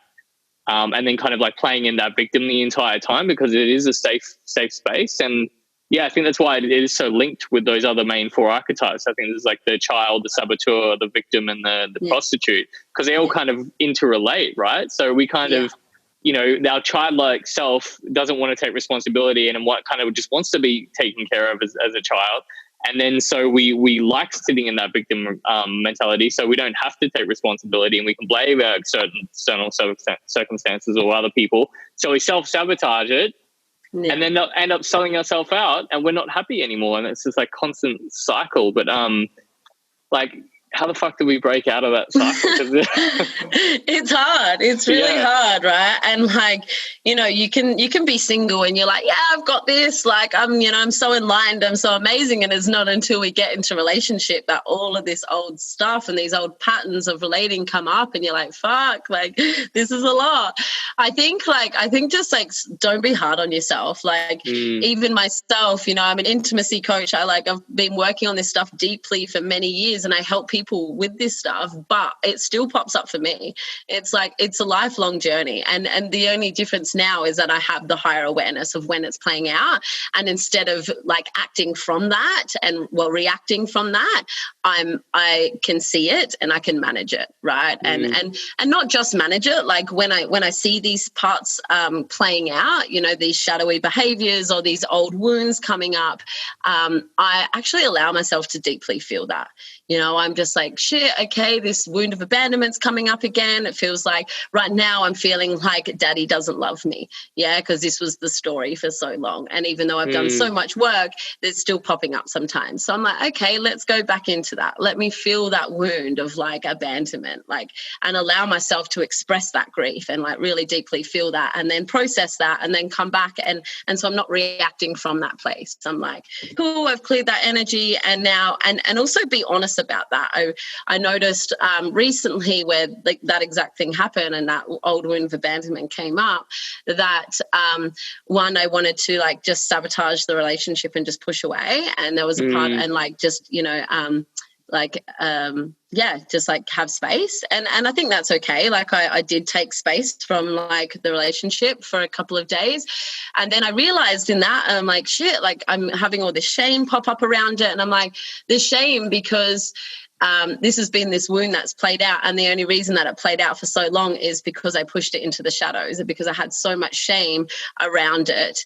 S2: And then kind of playing in that victim the entire time, because it is a safe space. And yeah, I think that's why it is so linked with those other main four archetypes. I think there's the child, the saboteur, the victim, and the prostitute, because they all kind of interrelate, right? So we kind of, our childlike self doesn't want to take responsibility and what kind of just wants to be taken care of as a child. And then so we like sitting in that victim mentality, so we don't have to take responsibility and we can blame certain external circumstances or other people. So we self-sabotage it. Yeah. And then they'll end up selling ourselves out and we're not happy anymore. And it's just constant cycle. But how the fuck do we break out of that cycle?
S3: It's hard. It's really hard, right? And you can be single and you're I've got this. I'm so enlightened. I'm so amazing. And it's not until we get into relationship that all of this old stuff and these old patterns of relating come up, and you're fuck, this is a lot. I think just don't be hard on yourself. Even myself, I'm an intimacy coach. I've been working on this stuff deeply for many years, and I help people people with this stuff, but it still pops up for me. It's like, it's a lifelong journey. And the only difference now is that I have the higher awareness of when it's playing out. And instead of like acting from that and reacting from that, I can see it and I can manage it, right? And not just manage it. Like when I see these parts playing out, you know, these shadowy behaviors or these old wounds coming up, I actually allow myself to deeply feel that. You know, I'm just like, shit, okay, this wound of abandonment's coming up again. It feels like right now I'm feeling like daddy doesn't love me. Yeah, because this was the story for so long. And even though I've done so much work, it's still popping up sometimes. So I'm like, okay, let's go back into that. Let me feel that wound of like abandonment, like, and allow myself to express that grief and like really deeply feel that and then process that and then come back. And so I'm not reacting from that place. So I'm like, cool, I've cleared that energy. And now, and also be honest about that. I noticed recently where like that exact thing happened and that old wound of abandonment came up, that one, I wanted to like just sabotage the relationship and just push away. And there was a part and like just, you know, just like have space. And I think that's okay. Like I did take space from like the relationship for a couple of days. And then I realized in that, I'm like, shit, like I'm having all this shame pop up around it. And I'm like, this shame because this has been this wound that's played out. And the only reason that it played out for so long is because I pushed it into the shadows, because I had so much shame around it.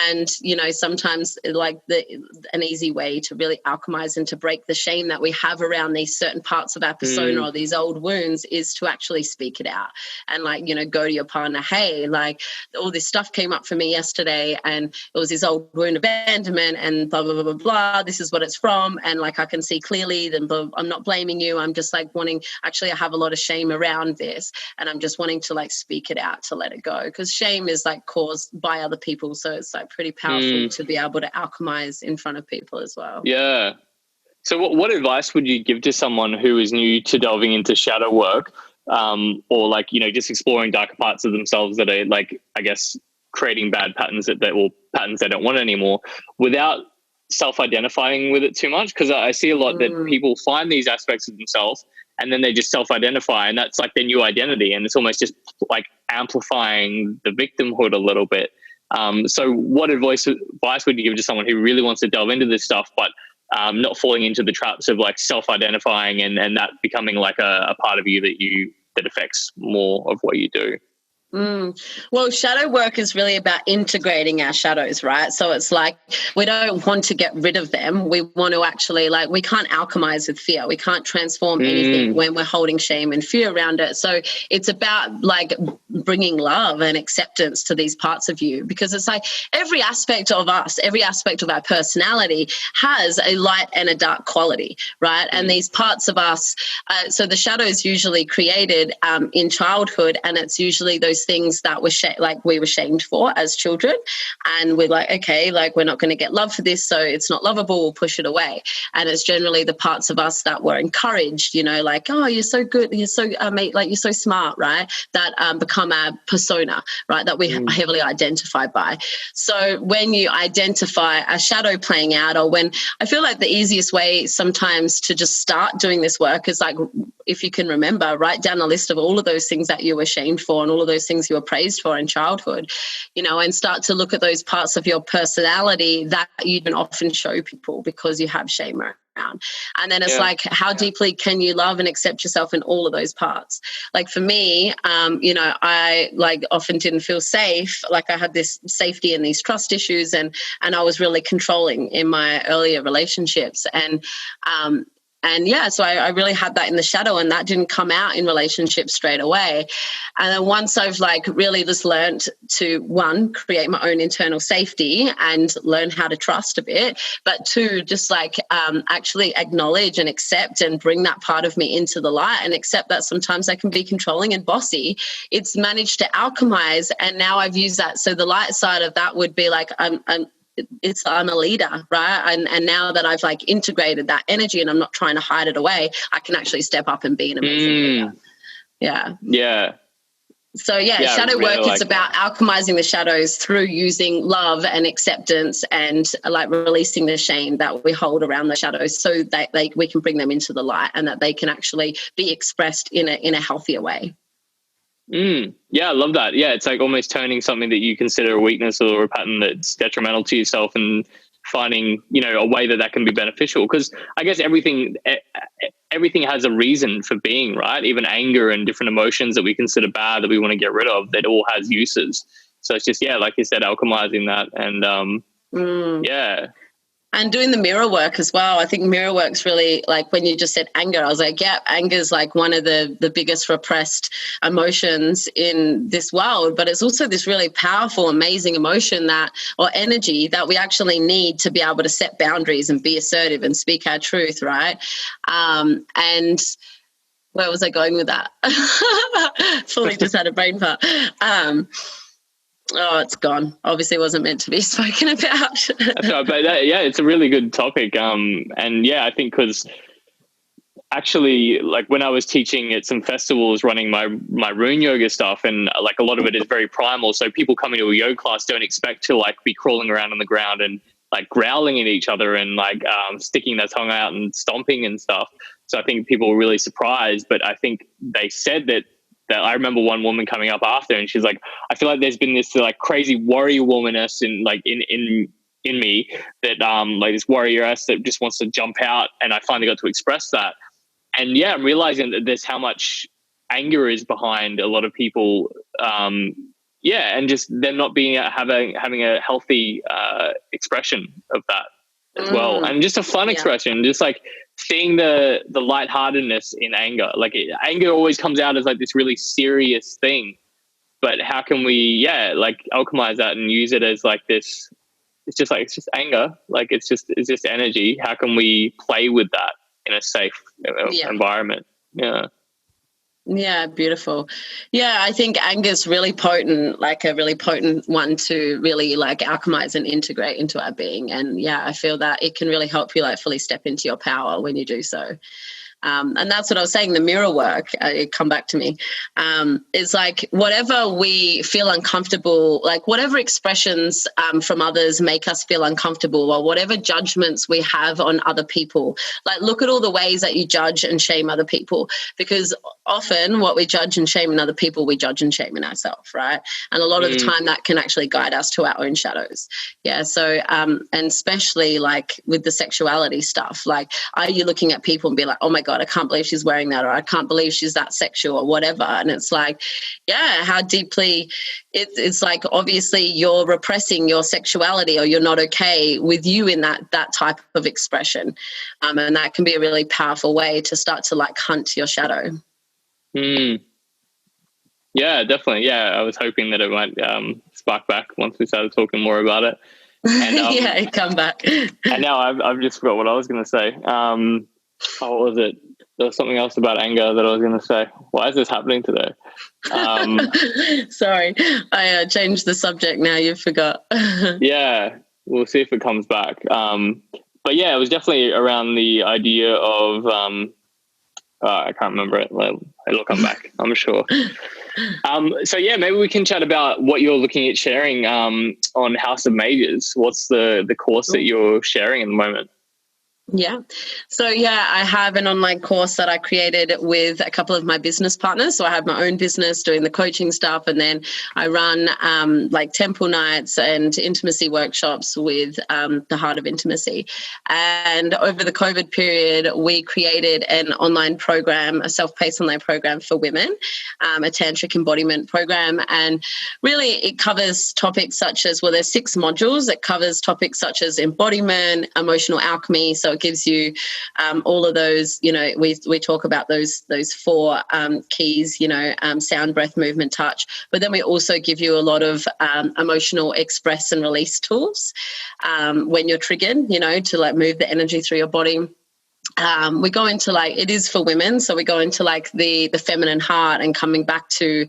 S3: And, you know, sometimes like an easy way to really alchemize and to break the shame that we have around these certain parts of our persona or these old wounds is to actually speak it out and like, you know, go to your partner, hey, like all this stuff came up for me yesterday and it was this old wound abandonment and blah, blah, blah, blah, blah. This is what it's from. And like, I can see clearly then I'm not blaming you. I'm just like wanting, actually, I have a lot of shame around this and I'm just wanting to like speak it out, to let it go. Because shame is like caused by other people. So it's like pretty powerful to be able to alchemize in front of people as well.
S2: Yeah. So what advice would you give to someone who is new to delving into shadow work or like, you know, just exploring darker parts of themselves that are like, I guess, creating bad patterns or patterns they don't want anymore without self-identifying with it too much? Because I see a lot that people find these aspects of themselves and then they just self-identify and that's like their new identity and it's almost just like amplifying the victimhood a little bit. So what advice would you give to someone who really wants to delve into this stuff but not falling into the traps of like self-identifying and that becoming like a part of you that affects more of what you do?
S3: Well, shadow work is really about integrating our shadows, right? So it's like we don't want to get rid of them. We want to actually, like, we can't alchemize with fear. We can't transform anything when we're holding shame and fear around it. So it's about like bringing love and acceptance to these parts of you, because it's like every aspect of us, every aspect of our personality has a light and a dark quality, right? And these parts of us, so the shadow is usually created in childhood, and it's usually those things that we were shamed for as children, and we're like, okay, like we're not going to get love for this, so it's not lovable, we'll push it away. And it's generally the parts of us that were encouraged, you know, like, oh, you're so good, you're so like you're so smart, right, that become our persona, right, that we heavily identify by. So when you identify a shadow playing out, or when, I feel like the easiest way sometimes to just start doing this work is like, if you can remember, write down a list of all of those things that you were shamed for and all of those things you were praised for in childhood, you know, and start to look at those parts of your personality that you don't often show people because you have shame around. And then it's like, how deeply can you love and accept yourself in all of those parts? Like for me, you know, I like often didn't feel safe. Like I had this safety and these trust issues, and I was really controlling in my earlier relationships. And yeah, so I really had that in the shadow, and that didn't come out in relationships straight away. And then once I've like really just learned to, one, create my own internal safety and learn how to trust a bit, but two, just like actually acknowledge and accept and bring that part of me into the light and accept that sometimes I can be controlling and bossy, it's managed to alchemize. And now I've used that. So the light side of that would be like, I'm a leader, right? And now that I've like integrated that energy and I'm not trying to hide it away, I can actually step up and be an amazing leader. Yeah. So shadow
S2: really
S3: work is about alchemizing the shadows through using love and acceptance and like releasing the shame that we hold around the shadows, so that we can bring them into the light and that they can actually be expressed in a healthier way.
S2: Yeah, I love that. Yeah, it's like almost turning something that you consider a weakness or a pattern that's detrimental to yourself and finding, a way that can be beneficial. Because I guess everything has a reason for being, right? Even anger and different emotions that we consider bad that we want to get rid of, that all has uses. So it's just, like you said, alchemizing that and
S3: And doing the mirror work as well. I think mirror work's really, like when you just said anger, I was like, anger is like one of the biggest repressed emotions in this world, but it's also this really powerful, amazing emotion or energy that we actually need to be able to set boundaries and be assertive and speak our truth, right? And where was I going with that? Fully just had a brain fart. Oh, it's gone. Obviously wasn't meant to be spoken about.
S2: But it's a really good topic. And I think because actually, like when I was teaching at some festivals running my rune yoga stuff, and like a lot of it is very primal. So people coming to a yoga class don't expect to like be crawling around on the ground and like growling at each other and like sticking their tongue out and stomping and stuff. So I think people were really surprised, but I think they said that I remember one woman coming up after and she's like, I feel like there's been this like crazy warrior womanness in me that like this warrioress that just wants to jump out, and I finally got to express that. And I'm realizing that there's how much anger is behind a lot of people. And just them not being having a healthy expression of that as well, and just a fun expression, just like seeing the lightheartedness in anger. Like anger always comes out as like this really serious thing, but how can we like alchemize that and use it as like this? It's just anger. Like it's just energy. How can we play with that in a safe environment?
S3: Yeah, beautiful. Yeah, I think anger is really potent, like a really potent one to really like alchemize and integrate into our being. And I feel that it can really help you like fully step into your power when you do so. And that's what I was saying, the mirror work, it come back to me, is like whatever we feel uncomfortable, like whatever expressions from others make us feel uncomfortable, or whatever judgments we have on other people, like look at all the ways that you judge and shame other people, because often what we judge and shame in other people, we judge and shame in ourselves, right? And a lot of the time that can actually guide us to our own shadows. So, and especially like with the sexuality stuff, like are you looking at people and be like, oh my God, I can't believe she's wearing that, or I can't believe she's that sexual or whatever. And it's like, how deeply it's like, obviously you're repressing your sexuality, or you're not okay with you in that type of expression. And that can be a really powerful way to start to like hunt your shadow.
S2: Yeah, definitely. I was hoping that it might spark back once we started talking more about it. And,
S3: come back.
S2: And now I've just forgot what I was going to say. What was it? There was something else about anger that I was going to say. Why is this happening today?
S3: Sorry, I changed the subject now. You forgot.
S2: We'll see if it comes back. But it was definitely around the idea of I can't remember it. It'll come back, I'm sure. So maybe we can chat about what you're looking at sharing on House of Mages. What's the course that you're sharing at the moment?
S3: So I have an online course that I created with a couple of my business partners. So I have my own business doing the coaching stuff, and then I run like temple nights and intimacy workshops with the Heart of Intimacy. And over the COVID period, we created an online program, a self-paced online program for women, a tantric embodiment program. And really it covers topics such as, there's 6 modules. It covers topics such as embodiment, emotional alchemy. So it gives you all of those, we talk about those 4 keys, sound, breath, movement, touch. But then we also give you a lot of emotional express and release tools when you're triggered, to like move the energy through your body. We go into it is for women. So we go into the feminine heart and coming back to,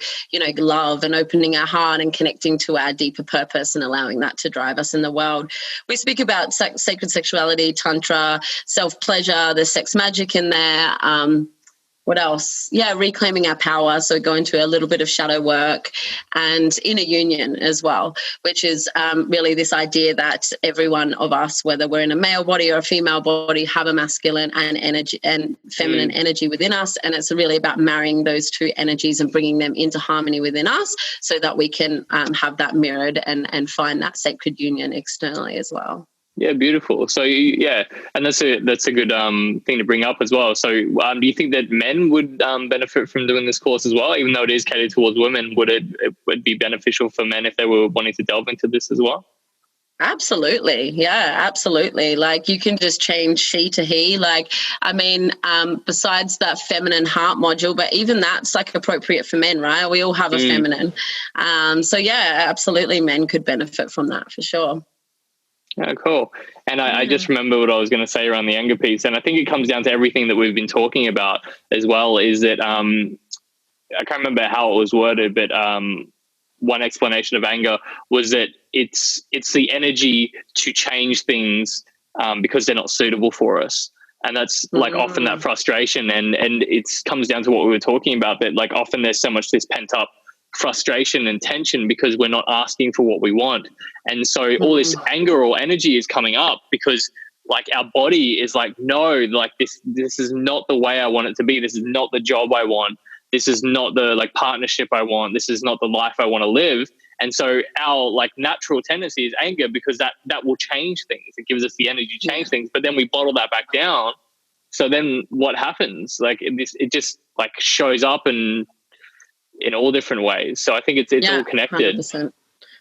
S3: love and opening our heart and connecting to our deeper purpose and allowing that to drive us in the world. We speak about sacred sexuality, tantra, self-pleasure, there's sex magic in there. what else? Yeah, reclaiming our power. So go into a little bit of shadow work and inner union as well, which is really this idea that every one of us, whether we're in a male body or a female body, have a masculine and energy and feminine energy within us. And it's really about marrying those two energies and bringing them into harmony within us so that we can have that mirrored and find that sacred union externally as well.
S2: Yeah, beautiful. So yeah, and that's a good thing to bring up as well. So do you think that men would benefit from doing this course as well, even though it is catered towards women? Would it be beneficial for men if they were wanting to delve into this as well?
S3: Absolutely. Yeah, absolutely. Like you can just change she to he. Like, I mean, besides that feminine heart module, but even that's like appropriate for men, right? We all have a feminine. So yeah, absolutely men could benefit from that for sure.
S2: Yeah, cool. And I just remember what I was going to say around the anger piece. And I think it comes down to everything that we've been talking about as well, is that I can't remember how it was worded, but one explanation of anger was that it's the energy to change things because they're not suitable for us. And that's like often that frustration. And it comes down to what we were talking about, that like often there's so much this pent up frustration and tension because we're not asking for what we want. And so all this anger or energy is coming up because like our body is like, no, like this is not the way I want it to be. This is not the job I want. This is not the like partnership I want. This is not the life I want to live. And so our like natural tendency is anger because that will change things. It gives us the energy to change things, but then we bottle that back down. So then what happens? Like it just like shows up and in all different ways. So I think it's all connected.
S3: 100%.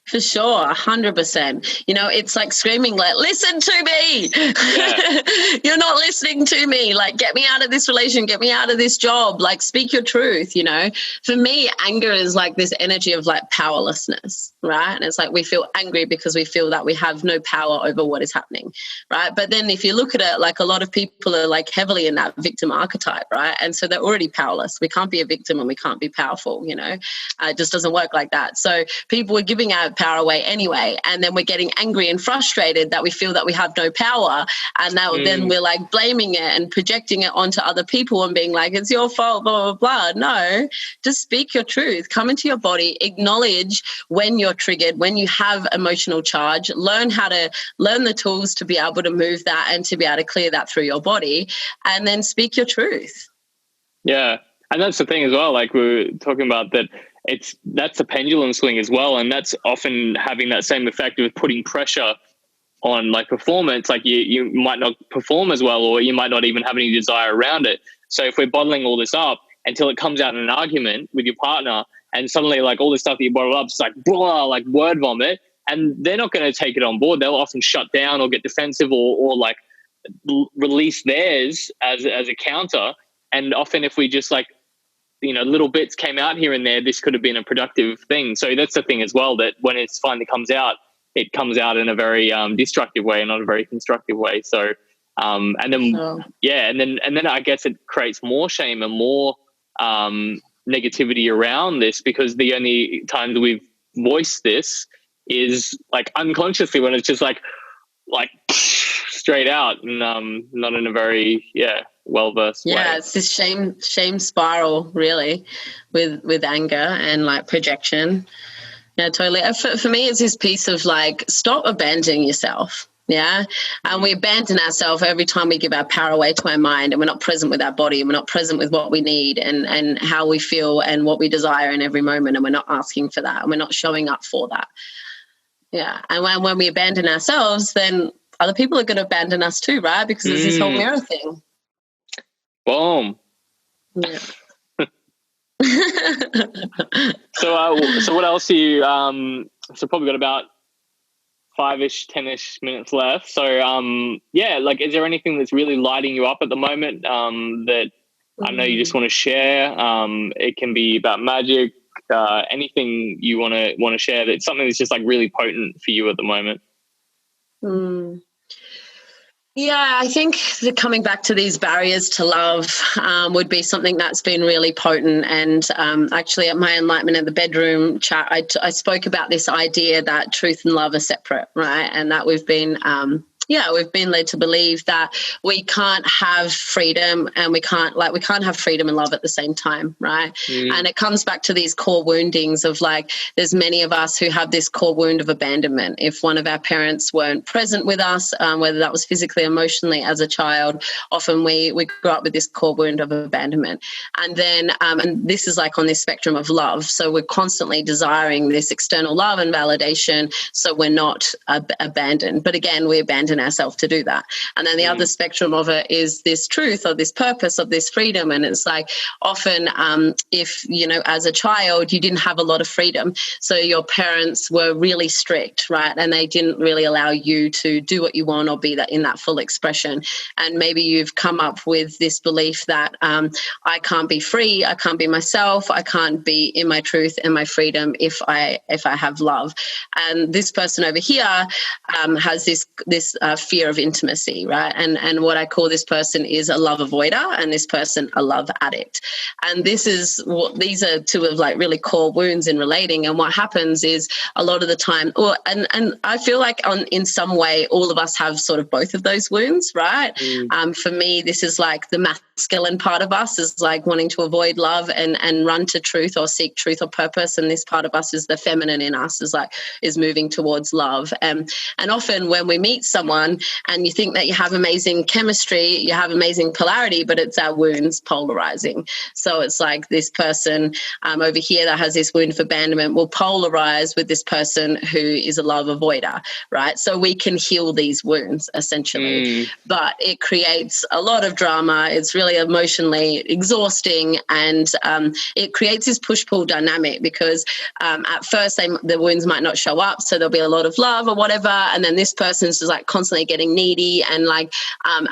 S3: For sure, 100%. You know, it's like screaming, like, listen to me. Yeah. You're not listening to me. Like, get me out of this relation, get me out of this job. Like, speak your truth, you know. For me, anger is like this energy of like powerlessness, right? And it's like we feel angry because we feel that we have no power over what is happening, right? But then if you look at it, like a lot of people are like heavily in that victim archetype, right? And so they're already powerless. We can't be a victim and we can't be powerful, you know. It just doesn't work like that. So people are giving out power away anyway, and then we're getting angry and frustrated that we feel that we have no power, and now then we're like blaming it and projecting it onto other people and being like, it's your fault, blah, blah, blah. No, just speak your truth, come into your body, acknowledge when you're triggered, when you have emotional charge, learn the tools to be able to move that and to be able to clear that through your body, and then speak your truth.
S2: Yeah. And that's the thing as well, like we were talking about, that that's a pendulum swing as well, and that's often having that same effect of putting pressure on like performance. Like you might not perform as well, or you might not even have any desire around it. So if we're bottling all this up until it comes out in an argument with your partner, and suddenly like all this stuff that you bottle up is like blah, like word vomit, and they're not going to take it on board. They'll often shut down or get defensive or like release theirs as a counter. And often if we just like, you know, little bits came out here and there, this could have been a productive thing. So that's the thing as well, that when it finally comes out, it comes out in a very destructive way and not a very constructive way. So and then and then I guess it creates more shame and more negativity around this, because the only times we've voiced this is like unconsciously, when it's just like straight out, and not in a very well-versed way.
S3: Yeah, it's this shame spiral really with anger and like projection. Yeah, totally. For me, it's this piece of like, stop abandoning yourself. Yeah. And we abandon ourselves every time we give our power away to our mind, and we're not present with our body, and we're not present with what we need and how we feel and what we desire in every moment. And we're not asking for that, and we're not showing up for that. Yeah. And when we abandon ourselves, then other people are going to abandon us too, right? Because it's this whole mirror thing.
S2: Boom.
S3: Yeah.
S2: So what else are you, so probably got about 5-ish, 10-ish minutes left. So, like, is there anything that's really lighting you up at the moment that I know you just want to share? It can be about magic, anything you want to share, that's something that's just like really potent for you at the moment.
S3: Yeah, I think that coming back to these barriers to love would be something that's been really potent. And actually at my Enlightenment in the Bedroom chat, I spoke about this idea that truth and love are separate, right? And that we've been we've been led to believe that we can't have freedom and we can't have freedom and love at the same time, right? And it comes back to these core woundings of like, there's many of us who have this core wound of abandonment. If one of our parents weren't present with us, whether that was physically, emotionally as a child, often we grew up with this core wound of abandonment. And then, and this is like on this spectrum of love. So we're constantly desiring this external love and validation, so we're not abandoned. But again, we abandon ourselves to do that. And then the other spectrum of it is this truth or this purpose of this freedom. And it's like often if, you know, as a child, you didn't have a lot of freedom. So your parents were really strict, right? And they didn't really allow you to do what you want or be that in that full expression. And maybe you've come up with this belief that I can't be free, I can't be myself, I can't be in my truth and my freedom if I have love. And this person over here has this fear of intimacy, right? And what I call this person is a love avoider, and this person a love addict. And these are two of like really core wounds in relating. And what happens is a lot of the time, and I feel like in some way all of us have sort of both of those wounds, right? For me, this is like the masculine part of us is like wanting to avoid love and run to truth or seek truth or purpose, and this part of us is the feminine in us is moving towards love. And often when we meet someone and you think that you have amazing chemistry, you have amazing polarity, but it's our wounds polarizing. So it's like this person over here that has this wound of abandonment will polarize with this person who is a love avoider, right? So we can heal these wounds essentially, but it creates a lot of drama. It's really emotionally exhausting, and it creates this push-pull dynamic because at first the wounds might not show up, so there'll be a lot of love or whatever, and then this person's just like constantly getting needy and like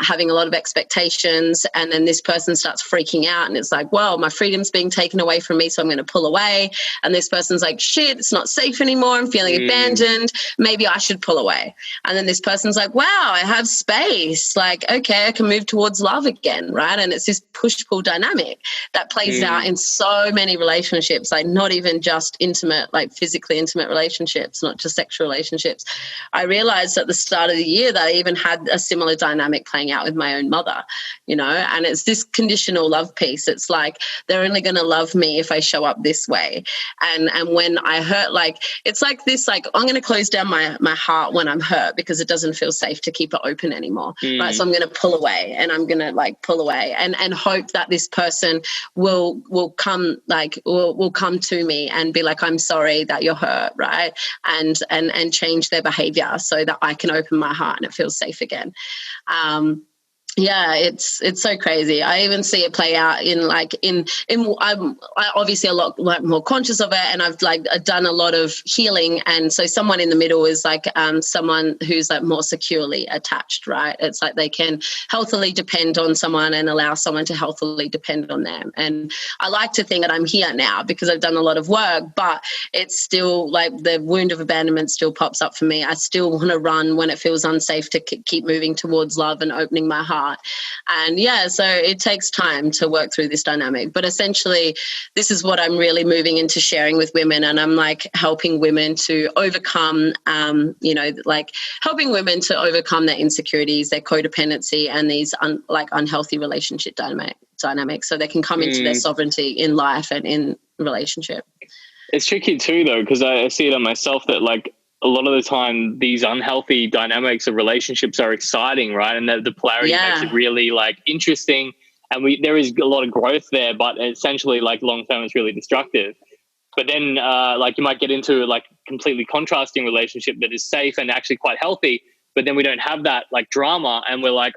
S3: having a lot of expectations, and then this person starts freaking out and it's like, well, my freedom's being taken away from me, so I'm going to pull away. And this person's like, shit, it's not safe anymore, I'm feeling abandoned, maybe I should pull away. And then this person's like, wow, I have space, like, okay, I can move towards love again, right? And it's this push-pull dynamic that plays out in so many relationships, like not even just intimate, like physically intimate relationships, not just sexual relationships. I realized at the start of the year that I even had a similar dynamic playing out with my own mother, you know, and it's this conditional love piece. It's like, they're only going to love me if I show up this way. And when I hurt, like, it's like this, like, I'm going to close down my heart when I'm hurt because it doesn't feel safe to keep it open anymore. Right. So I'm going to pull away, and I'm going to like pull away and hope that this person will come, like, will come to me and be like, I'm sorry that you're hurt. Right. And change their behavior so that I can open my heart and it feels safe again. Yeah, it's so crazy. I even see it play out in I'm obviously a lot like more conscious of it, and I've like done a lot of healing. And so someone in the middle is like someone who's like more securely attached, right? It's like they can healthily depend on someone and allow someone to healthily depend on them. And I like to think that I'm here now because I've done a lot of work, but it's still like the wound of abandonment still pops up for me. I still want to run when it feels unsafe to keep moving towards love and opening my heart. And yeah, so it takes time to work through this dynamic. But essentially, this is what I'm really moving into sharing with women. And I'm like helping women to overcome, helping women to overcome their insecurities, their codependency, and these unhealthy relationship dynamics so they can come into their sovereignty in life and in relationship.
S4: It's tricky too, though, because I see it on myself that like, a lot of the time these unhealthy dynamics of relationships are exciting, right? And the polarity makes it really like interesting. And there is a lot of growth there, but essentially like long-term it's really destructive. But then like you might get into like completely contrasting relationship that is safe and actually quite healthy, but then we don't have that like drama and we're like,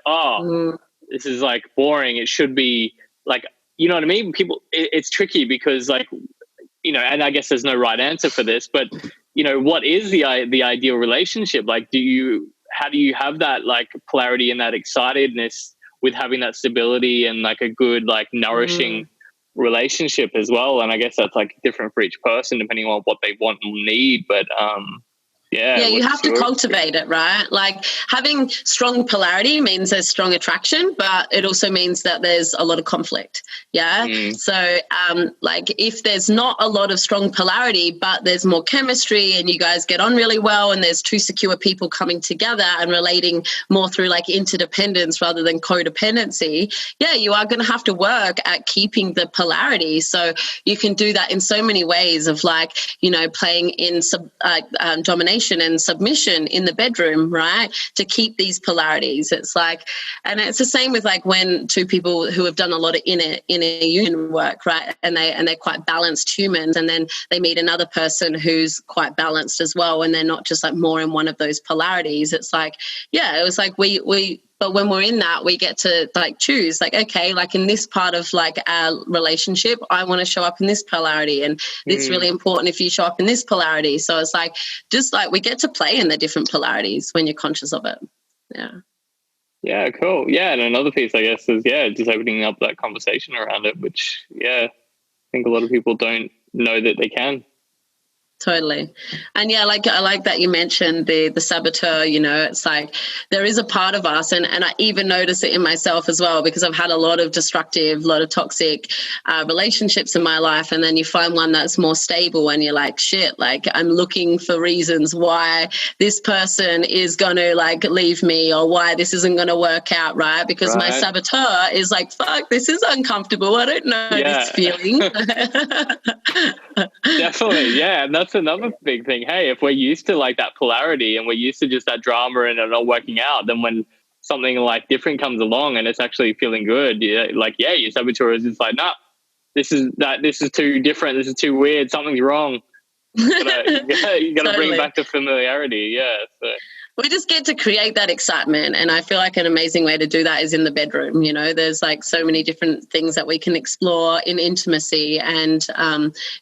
S4: this is like boring. It should be like, you know what I mean? It's tricky because like, you know, and I guess there's no right answer for this, but you know, what is the ideal relationship? Like, how do you have that like polarity and that excitedness with having that stability and like a good, like nourishing relationship as well? And I guess that's like different for each person depending on what they want and need. But
S3: Yeah, you have to cultivate it, right? Like having strong polarity means there's strong attraction, but it also means that there's a lot of conflict. Yeah. So like if there's not a lot of strong polarity, but there's more chemistry and you guys get on really well and there's two secure people coming together and relating more through like interdependence rather than codependency, yeah, you are going to have to work at keeping the polarity. So you can do that in so many ways of like, you know, playing in domination and submission in the bedroom, right? To keep these polarities. It's like, and it's the same with like when two people who have done a lot of inner union work, right? And they're quite balanced humans, and then they meet another person who's quite balanced as well, and they're not just like more in one of those polarities. It's like, yeah, it was like but when we're in that, we get to like choose like, okay, like in this part of like our relationship, I want to show up in this polarity, and it's really important if you show up in this polarity. So it's like, just like we get to play in the different polarities when you're conscious of it. Yeah.
S4: Yeah, cool. Yeah, and another piece, I guess, is, just opening up that conversation around it, which, I think a lot of people don't know that they can.
S3: Totally. And yeah, like I like that you mentioned the saboteur, you know, it's like there is a part of us, and I even notice it in myself as well, because I've had a lot of destructive, a lot of toxic relationships in my life, and then you find one that's more stable and you're like, shit, like I'm looking for reasons why this person is going to like leave me or why this isn't going to work out, right? Because my saboteur is like, fuck, this is uncomfortable. I don't know this feeling.
S4: Definitely, yeah. And that's another big thing. Hey, if we're used to like that polarity and we're used to just that drama and it not working out, then when something like different comes along and it's actually feeling good, your saboteur is just like, nah, this is too different. This is too weird. Something's wrong. You gotta bring it back to familiarity. Yeah. So.
S3: We just get to create that excitement. And I feel like an amazing way to do that is in the bedroom. You know, there's like so many different things that we can explore in intimacy. And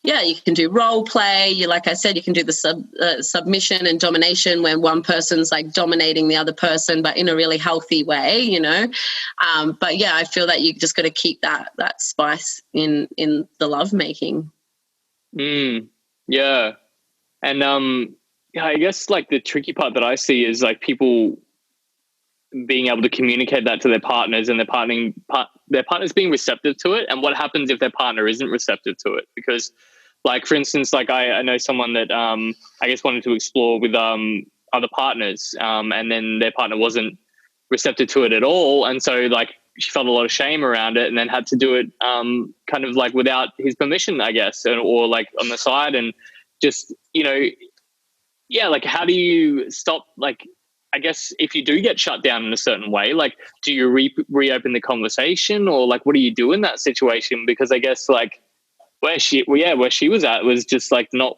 S3: you can do role play. Like I said, you can do the submission and domination when one person's like dominating the other person, but in a really healthy way, you know. But yeah, I feel that you just got to keep that spice in the lovemaking.
S4: Yeah. And I guess like the tricky part that I see is like people being able to communicate that to their partners, and their partners being receptive to it. And what happens if their partner isn't receptive to it? Because like, for instance, like I know someone that I guess wanted to explore with other partners, and then their partner wasn't receptive to it at all. And so like she felt a lot of shame around it, and then had to do it kind of like without his permission, I guess, or like on the side. And just, you know, like how do you stop, like, I guess if you do get shut down in a certain way, like do you reopen the conversation, or like what do you do in that situation? Because I guess like where she was at was just like not,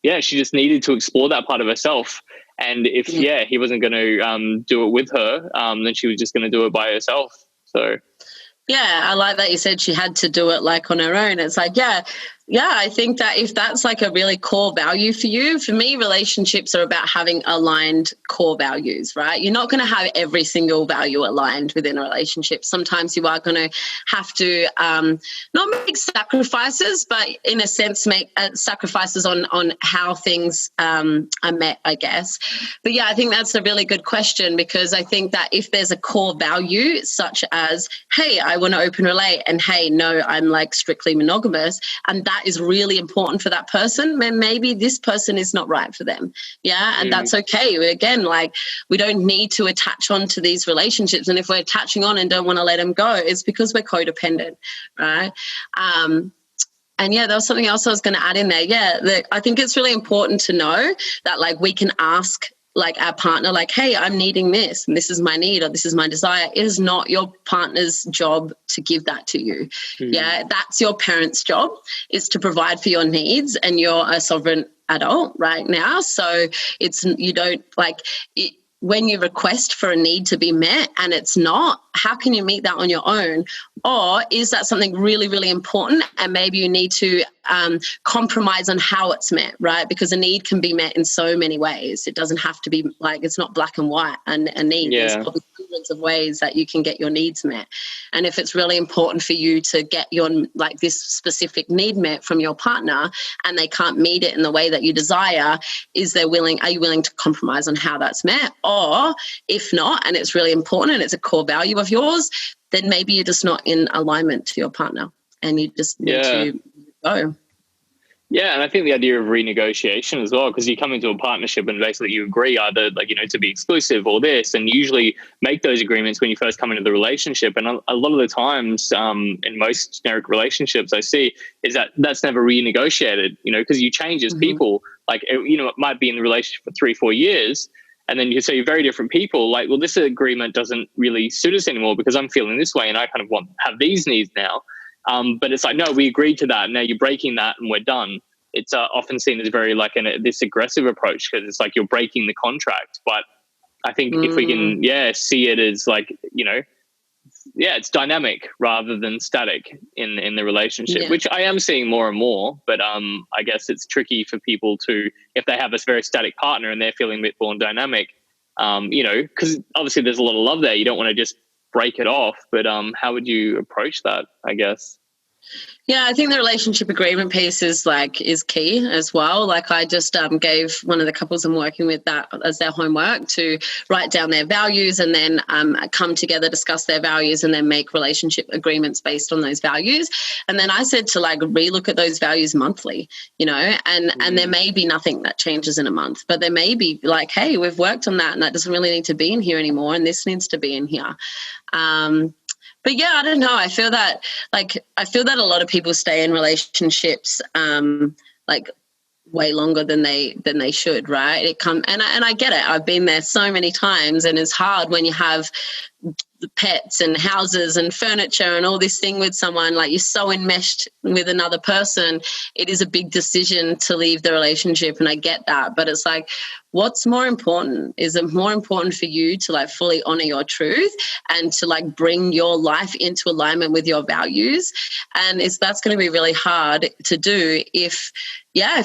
S4: she just needed to explore that part of herself. And if, he wasn't going to do it with her, then she was just going to do it by herself. So.
S3: Yeah, I like that you said she had to do it like on her own. It's like, I think that if that's like a really core value for you, for me, relationships are about having aligned core values, right? You're not going to have every single value aligned within a relationship. Sometimes you are going to have to not make sacrifices, but in a sense make sacrifices on how things are met, I guess. But yeah, I think that's a really good question, because I think that if there's a core value such as, hey, I want to open relate, and hey, no, I'm like strictly monogamous, and that is really important for that person, then maybe this person is not right for them. Yeah. And that's okay. Again, like we don't need to attach on to these relationships. And if we're attaching on and don't want to let them go, it's because we're codependent. Right. And yeah, there was something else I was going to add in there. Yeah. I think it's really important to know that like we can ask like our partner, like, hey, I'm needing this, and this is my need, or this is my desire. It is not your partner's job to give that to you. Yeah, that's your parent's job, is to provide for your needs, and you're a sovereign adult right now. So you don't like it. When you request for a need to be met and it's not, how can you meet that on your own? Or is that something really, really important, and maybe you need to compromise on how it's met, right? Because a need can be met in so many ways. It doesn't have to be like, it's not black and white. And a need, there's probably hundreds of ways that you can get your needs met. And if it's really important for you to get your, like, this specific need met from your partner, and they can't meet it in the way that you desire, are you willing to compromise on how that's met? Or if not, and it's really important and it's a core value of yours, then maybe you're just not in alignment to your partner and you just need to go.
S4: Yeah, and I think the idea of renegotiation as well, because you come into a partnership and basically you agree either, like, you know, to be exclusive or this, and you usually make those agreements when you first come into the relationship. And a lot of the times in most generic relationships I see is that that's never renegotiated, you know, because you change as people. Like, you know, it might be in the relationship for 3-4 years, and then you're very different people. Like, well, this agreement doesn't really suit us anymore because I'm feeling this way and I kind of have these needs now. But it's like, no, we agreed to that. Now you're breaking that and we're done. It's often seen as very like this aggressive approach, because it's like you're breaking the contract. But I think if we can, see it as like, you know, it's dynamic rather than static in the relationship, which I am seeing more and more. But I guess it's tricky for people to, if they have this very static partner and they're feeling a bit more dynamic, you know, because obviously there's a lot of love there. You don't want to just break it off. But how would you approach that, I guess?
S3: Yeah, I think the relationship agreement piece is key as well. Like, I just gave one of the couples I'm working with that as their homework to write down their values and then come together, discuss their values, and then make relationship agreements based on those values. And then I said to like relook at those values monthly, you know, and there may be nothing that changes in a month, but there may be like, hey, we've worked on that and that doesn't really need to be in here anymore, and this needs to be in here. But yeah, I don't know. I feel that a lot of people stay in relationships like way longer than they should, right? And I get it. I've been there so many times, and it's hard when you have pets and houses and furniture and all this thing with someone, like you're so enmeshed with another person. It is a big decision to leave the relationship, and I get that, but it's like, what's more important? Is it more important for you to like fully honor your truth and to like bring your life into alignment with your values? And that's going to be really hard to do if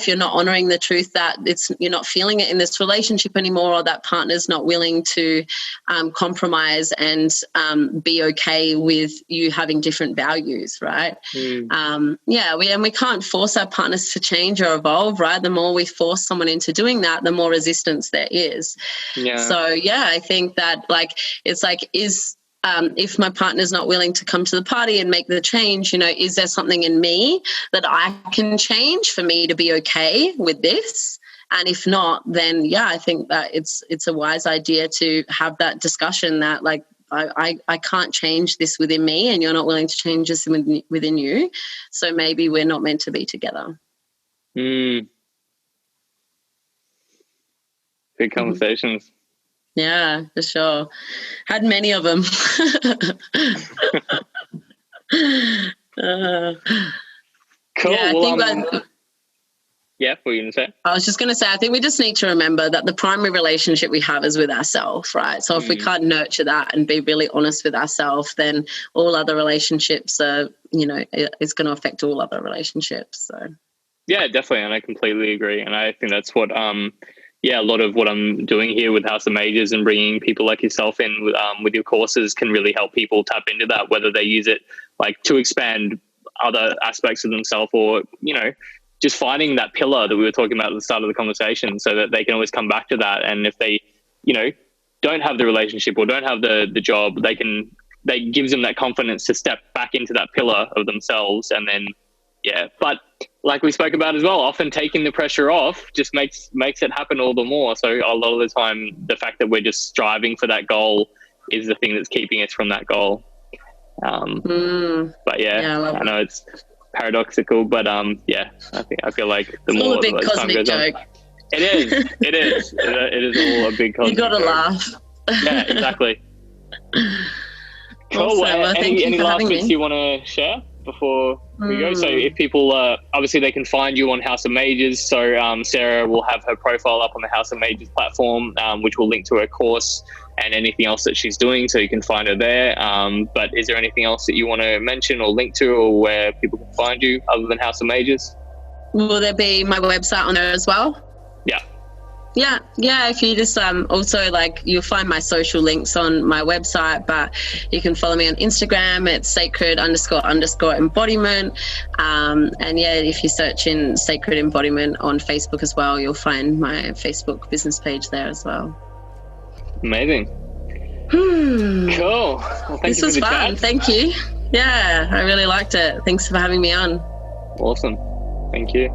S3: you're not honoring the truth that you're not feeling it in this relationship anymore, or that partner's not willing to compromise and be okay with you having different values, right? We can't force our partners to change or evolve, right? The more we force someone into doing that, the more resistance there is. So I think that like it's like, if my partner's not willing to come to the party and make the change, you know, is there something in me that I can change for me to be okay with this? And if not, then I think that it's a wise idea to have that discussion that like, I can't change this within me, and you're not willing to change this within you. So maybe we're not meant to be together.
S4: Big conversations.
S3: Yeah, for sure. Had many of them.
S4: Cool.
S3: Yeah,
S4: what were you going to say?
S3: I was just going to say, I think we just need to remember that the primary relationship we have is with ourselves, right? So if we can't nurture that and be really honest with ourselves, then all other relationships are, you know, it's going to affect all other relationships. So.
S4: Yeah, definitely. And I completely agree. And I think that's what, a lot of what I'm doing here with House of Mages and bringing people like yourself in with your courses can really help people tap into that, whether they use it like to expand other aspects of themselves, or, you know, just finding that pillar that we were talking about at the start of the conversation, so that they can always come back to that. And if they, you know, don't have the relationship or don't have the job, they gives them that confidence to step back into that pillar of themselves. And then, but like we spoke about as well, often taking the pressure off just makes it happen all the more. So a lot of the time, the fact that we're just striving for that goal is the thing that's keeping us from that goal. But I know it's paradoxical, but I feel like the more
S3: a big cosmic joke.
S4: It is. It is all a big cosmic joke.
S3: You got to laugh.
S4: Yeah, exactly. Cool.
S3: Awesome.
S4: Any last bits you want to share? before we go. So if people, obviously they can find you on House of Mages. So Sara will have her profile up on the House of Mages platform, which will link to her course and anything else that she's doing, so you can find her there. But is there anything else that you want to mention or link to, or where people can find you other than House of Mages?
S3: Will there be my website on there as well?
S4: Yeah.
S3: Yeah. If you just also you'll find my social links on my website, but you can follow me on Instagram. It's sacred__embodiment. And yeah, if you search in Sacred Embodiment on Facebook as well, you'll find my Facebook business page there as well.
S4: Amazing. Cool. Well,
S3: this was fun.
S4: Chat.
S3: Thank you. Yeah, I really liked it. Thanks for having me on.
S4: Awesome. Thank you.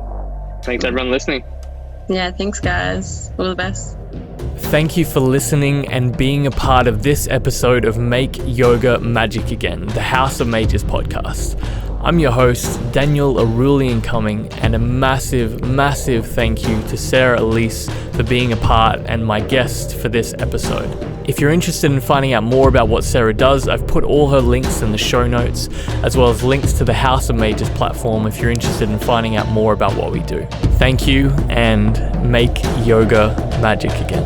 S4: Thanks everyone listening.
S3: Yeah, thanks guys. All the best.
S2: Thank you for listening and being a part of this episode of Make Yoga Magic Again, the House of Mages podcast. I'm your host, Daniel Arulian Cumming, and a massive, massive thank you to Sara Elice for being a part and my guest for this episode. If you're interested in finding out more about what Sara does, I've put all her links in the show notes, as well as links to the House of Mages platform if you're interested in finding out more about what we do. Thank you, and make yoga magic again.